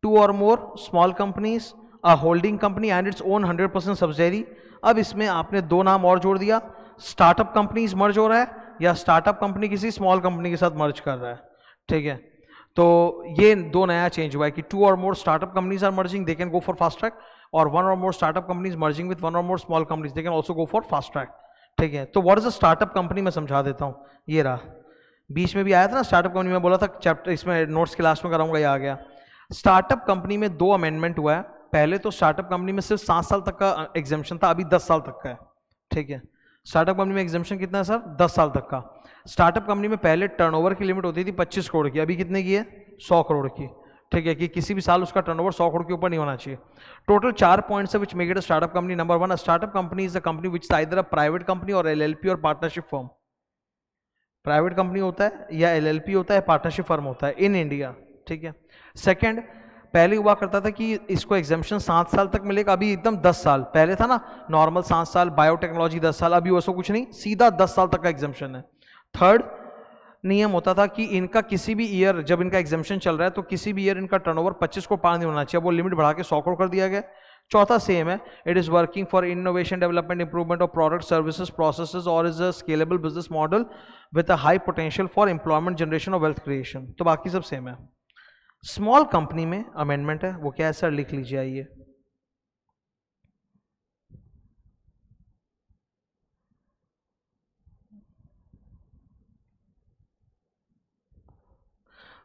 2 or more small companies, a holding company and its own 100% subsidiary. अब इसमें आपने 2 नाम और जोड़ दिया, स्टार्टअप कंपनीज मर्ज हो रहा है या स्टार्टअप कंपनी किसी स्मॉल कंपनी के साथ मर्ज कर रहा है। ठीक है, तो ये 2 नया चेंज हुआ है कि 2 or more startup companies are merging, they can go for fast track, और 1 or more startup companies merging with 1 or more small companies, they can also go for fast track. ठीक है, तो what is a startup company मैं समझा देता हूँ, ये रहा, बीच में भी आया था ना स्टार्टअप कंपनी में, बोला था चैप्टर इसमें नोट्स के लास्ट में कराऊंगा, ये आ गया। स्टार्टअप कंपनी में 2 अमेंडमेंट हुआ है, पहले तो स्टार्टअप कंपनी में सिर्फ 7 साल तक का एग्जाम्पशन था, अभी 10 साल तक का है। ठीक है, स्टार्टअप कंपनी में एग्जाम्पशन कितना है सर, 10 साल तक का। स्टार्टअप कंपनी में पहले टर्नओवर की लिमिट होती थी 25 करोड़ की, अभी कितने की है, 100 करोड़ की। ठीक है, कि किसी भी साल उसका टर्नओवर 100 करोड़ के ऊपर नहीं होना चाहिए। टोटल 4 पॉइंट्स है which make it a startup company. Number 1, startup company is a company which is either a private company और एलएलपी और पार्टनरशिप फर्म। प्राइवेट कंपनी होता है या एलएलपी होता है, पार्टनरशिप फर्म होता है इन इंडिया। ठीक है, सेकंड, पहले हुआ करता था कि इसको एग्जाम्पशन 7 साल तक मिलेगा, अभी एकदम 10 साल, पहले था ना नॉर्मल 7 साल, बायोटेक्नोलॉजी 10 साल, अभी वैसा कुछ नहीं, सीधा 10 साल तक का एग्जाम्पशन है। थर्ड नियम होता था कि इनका किसी भी ईयर, जब इनका एग्जाम्पशन चल रहा है तो किसी भी ईयर इनका टर्नओवर 25 को पार नहीं होना चाहिए, वो लिमिट बढ़ा के 100 करोड़ कर दिया गया। चौथा सेम है, it is working for innovation development improvement of product services processes or is a scalable business model with a high potential for employment generation or wealth creation. तो बाकी सब सेम है। स्मॉल कंपनी में अमेंडमेंट है, वो क्या है सर, लिख लीजिए आइए।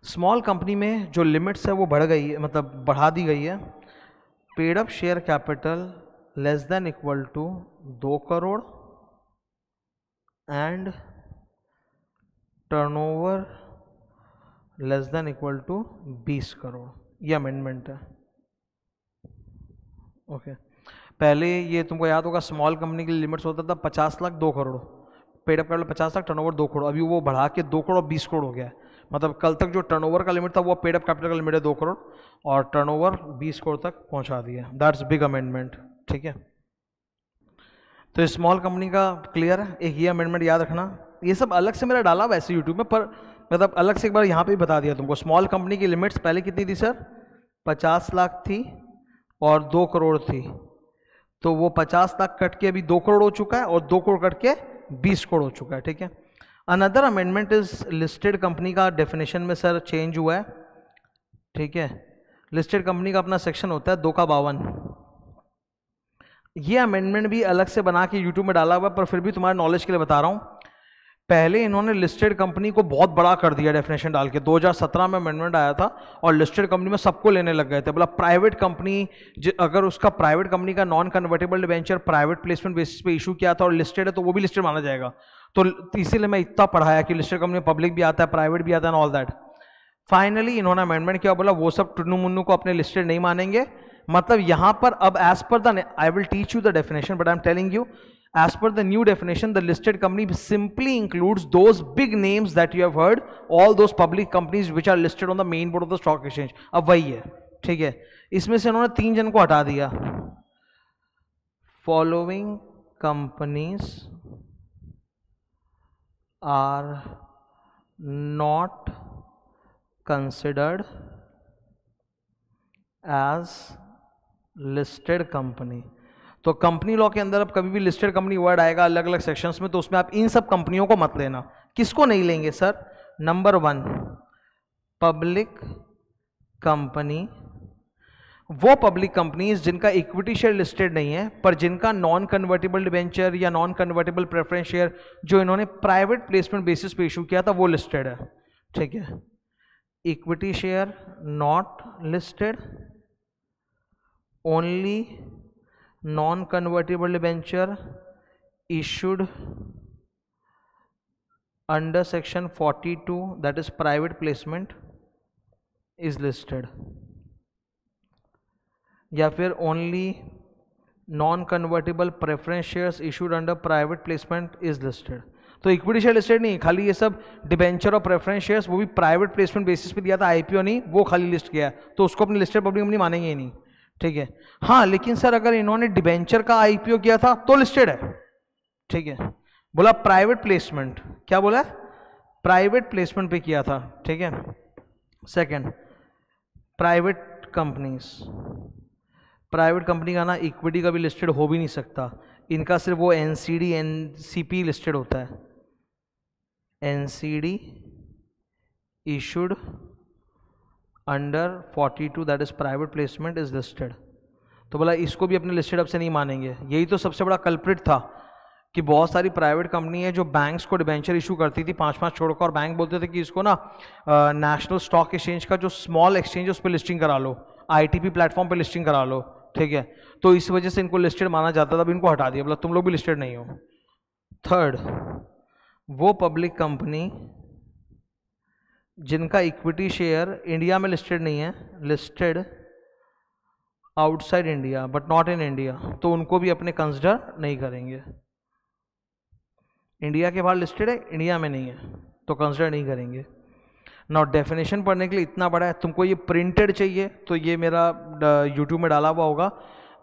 स्मॉल कंपनी में जो लिमिट्स है वो बढ़ गई है, मतलब बढ़ा दी गई है। Paid up share capital less than equal to 2 crore and turnover less than equal to 20 crore, ये अमेंडमेंट है। ओके पहले ये तुमको याद होगा स्मॉल कंपनी की लिमिट्स होता था 50 lakh 2 crore, paid up capital 50 lakh, turnover 2 crore, अभी वो बढ़ा के 2 करोड़ 20 करोड़ हो गया है। मतलब कल तक जो टर्नओवर का लिमिट था वो पेड अप कैपिटल का लिमिट है 2 करोड़ और टर्नओवर 20 करोड़ तक पहुंचा दिया। दैट्स बिग अमेंडमेंट, ठीक है। तो स्मॉल कंपनी का क्लियर है, एक ये अमेंडमेंट याद रखना। ये सब अलग से मेरा डाला वैसे यूट्यूब में, पर मतलब अलग से एक बार यहाँ पे भी बता दिया तुमको। स्मॉल कंपनी की लिमिट्स पहले कितनी थी सर? 50 लाख थी और 2 करोड़ थी, तो वो 50 लाख कट के अभी 2 करोड़ हो चुका है और 2 करोड़ कट के 20 करोड़ हो चुका है, ठीक है। Another amendment is listed company का डेफिनेशन में सर चेंज हुआ है, ठीक है। लिस्टेड कंपनी का अपना सेक्शन होता है 2 का 52। ये अमेंडमेंट भी अलग से बना के यूट्यूब में डाला हुआ है, पर फिर भी तुम्हारे नॉलेज के लिए बता रहा हूँ। पहले इन्होंने लिस्टेड कंपनी को बहुत बड़ा कर दिया डेफिनेशन डाल के, 2017 में अमेंडमेंट आया था और लिस्टेड कंपनी में सबको लेने लग गए थे। बोला प्राइवेट कंपनी अगर उसका प्राइवेट कंपनी का non convertible debenture private placement basis पे इशू किया था और लिस्टेड है तो वो भी लिस्टेड माना जाएगा। तो इसीलिए मैं इतना पढ़ाया कि लिस्टेड कंपनी में पब्लिक भी आता है, प्राइवेट भी आता है, ऑल दैट। फाइनली इन्होंने अमेंडमेंट किया, बोला वो सब टुन्नू मुन्नू को अपने लिस्टेड नहीं मानेंगे। मतलब यहां पर अब as per the, I will teach you the definition but I am telling you, as per the new definition, the listed company simply includes those big names that you have heard, all those public companies which are listed on the main board of the stock exchange। अब वही है, ठीक है। इसमें से उन्होंने 3 जन को हटा दिया। Following companies are not considered as listed company। तो कंपनी लॉ के अंदर अब कभी भी लिस्टेड कंपनी वर्ड आएगा अलग अलग सेक्शंस में, तो उसमें आप इन सब कंपनियों को मत लेना। किसको नहीं लेंगे सर? नंबर 1 पब्लिक कंपनी, वो पब्लिक कंपनीज जिनका इक्विटी शेयर लिस्टेड नहीं है पर जिनका नॉन कन्वर्टेबल डिबेंचर या नॉन कन्वर्टेबल प्रेफरेंस शेयर जो इन्होंने प्राइवेट प्लेसमेंट बेसिस पे इशू किया था वो लिस्टेड है, ठीक है। Equity share not listed, only non-convertible debenture issued under section 42 that is private placement is listed, या फिर only non-convertible preference shares issued under private placement is listed। तो इक्विटी शेयर लिस्टेड नहीं, खाली ये सब डिबेंचर और प्रेफरेंस शेयर्स वो भी प्राइवेट प्लेसमेंट बेसिस पे दिया था, आईपीओ नहीं, वो खाली लिस्ट किया है, तो उसको अपनी लिस्टेड पब्लिक कंपनी मानेंगे ही नहीं, ठीक है। हाँ लेकिन सर अगर इन्होंने डिबेंचर का आईपीओ किया था तो लिस्टेड है, ठीक है। बोला प्राइवेट प्लेसमेंट, क्या बोला? प्राइवेट प्लेसमेंट पे किया था, ठीक है। Second private companies, private company का ना इक्विटी का भी लिस्टेड हो भी नहीं सकता, इनका सिर्फ वो एनसीडी एनसीपी लिस्टेड होता है। NCD issued under 42 that is private placement is listed. तो बोला इसको भी अपने लिस्टेड अब से नहीं मानेंगे। यही तो सबसे बड़ा कल्प्रिट था कि बहुत सारी प्राइवेट कंपनी है जो बैंक्स को डिबेंचर इशू करती थी 5-5 छोड़कर, और बैंक बोलते थे कि इसको ना नेशनल स्टॉक एक्सचेंज का जो स्मॉल एक्सचेंज है उस पर लिस्टिंग करा लो, आईटीपी प्लेटफॉर्म पे लिस्टिंग करा लो, ठीक है। तो इस वजह से इनको लिस्टेड माना जाता था, अब इनको हटा दिया, बोला तुम लोग भी लिस्टेड नहीं हो। थर्ड वो पब्लिक कंपनी जिनका इक्विटी शेयर इंडिया में लिस्टेड नहीं है, listed outside India but not in India, तो उनको भी अपने कंसिडर नहीं करेंगे। इंडिया के बाहर लिस्टेड है, इंडिया में नहीं है, तो कंसिडर नहीं करेंगे। नाउ डेफिनेशन पढ़ने के लिए इतना बड़ा है, तुमको ये प्रिंटेड चाहिए तो ये मेरा यूट्यूब में डाला हुआ होगा,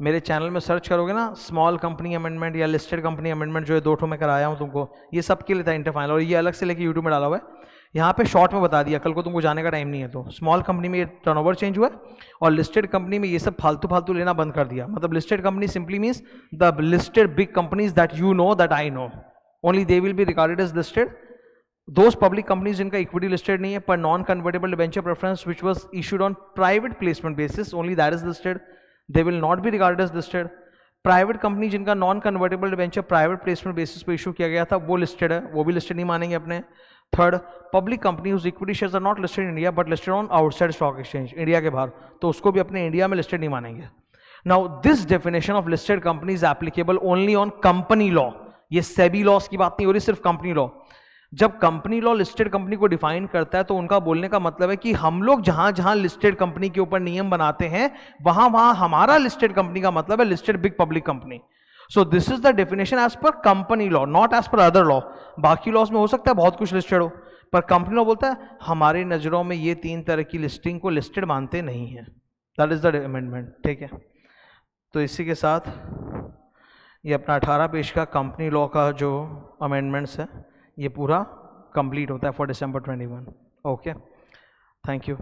मेरे चैनल में सर्च करोगे ना स्मॉल कंपनी अमेंडमेंट या लिस्टेड कंपनी अमेंडमेंट, जो है 2 ठो में कराया हूँ तुमको, ये सबके लिए था इंटर फाइनल, और ये अलग से लेके यूट्यूब में डाला हुआ है। यहाँ पे शॉर्ट में बता दिया, कल को तुमको जाने का टाइम नहीं है तो। स्मॉल कंपनी में ये टर्नओवर चेंज हुआ और लिस्टेड कंपनी में ये सब फालतू लेना बंद कर दिया। मतलब listed company simply means the listed big companies that you know that I know, only they will be regarded as listed. Those public companies जिनका इक्विटी लिस्टेड नहीं है पर non convertible debenture preference which was issued on private placement basis, only that is listed, they will not be regarded as listed. Private company जिनका non convertible debenture private placement basis पे इशू किया गया था वो लिस्टेड है, वो भी लिस्टेड नहीं मानेंगे अपने। Third public company whose equity shares are not listed in India but listed on outside stock exchange, India के बाहर, तो उसको भी अपने इंडिया में लिस्टेड नहीं मानेंगे। Now this definition of listed company is applicable only on company law, ये सेबी लॉस की बात नहीं हो रही, सिर्फ कंपनी लॉ। जब कंपनी लॉ लिस्टेड कंपनी को डिफाइन करता है तो उनका बोलने का मतलब है कि हम लोग जहां जहां लिस्टेड कंपनी के ऊपर नियम बनाते हैं वहां वहां हमारा लिस्टेड कंपनी का मतलब है listed big public company. So this is the definition as per company law, not as per other law. बाकी लॉज में हो सकता है बहुत कुछ लिस्टेड हो, पर कंपनी लॉ बोलता है हमारी नजरों में ये 3 तरह की लिस्टिंग को लिस्टेड मानते नहीं है. That is the amendment. ठीक है, तो इसी के साथ ये अपना 18 पेज का कंपनी लॉ का जो अमेंडमेंट्स है ये पूरा कंप्लीट होता है for December 21. Okay, thank you.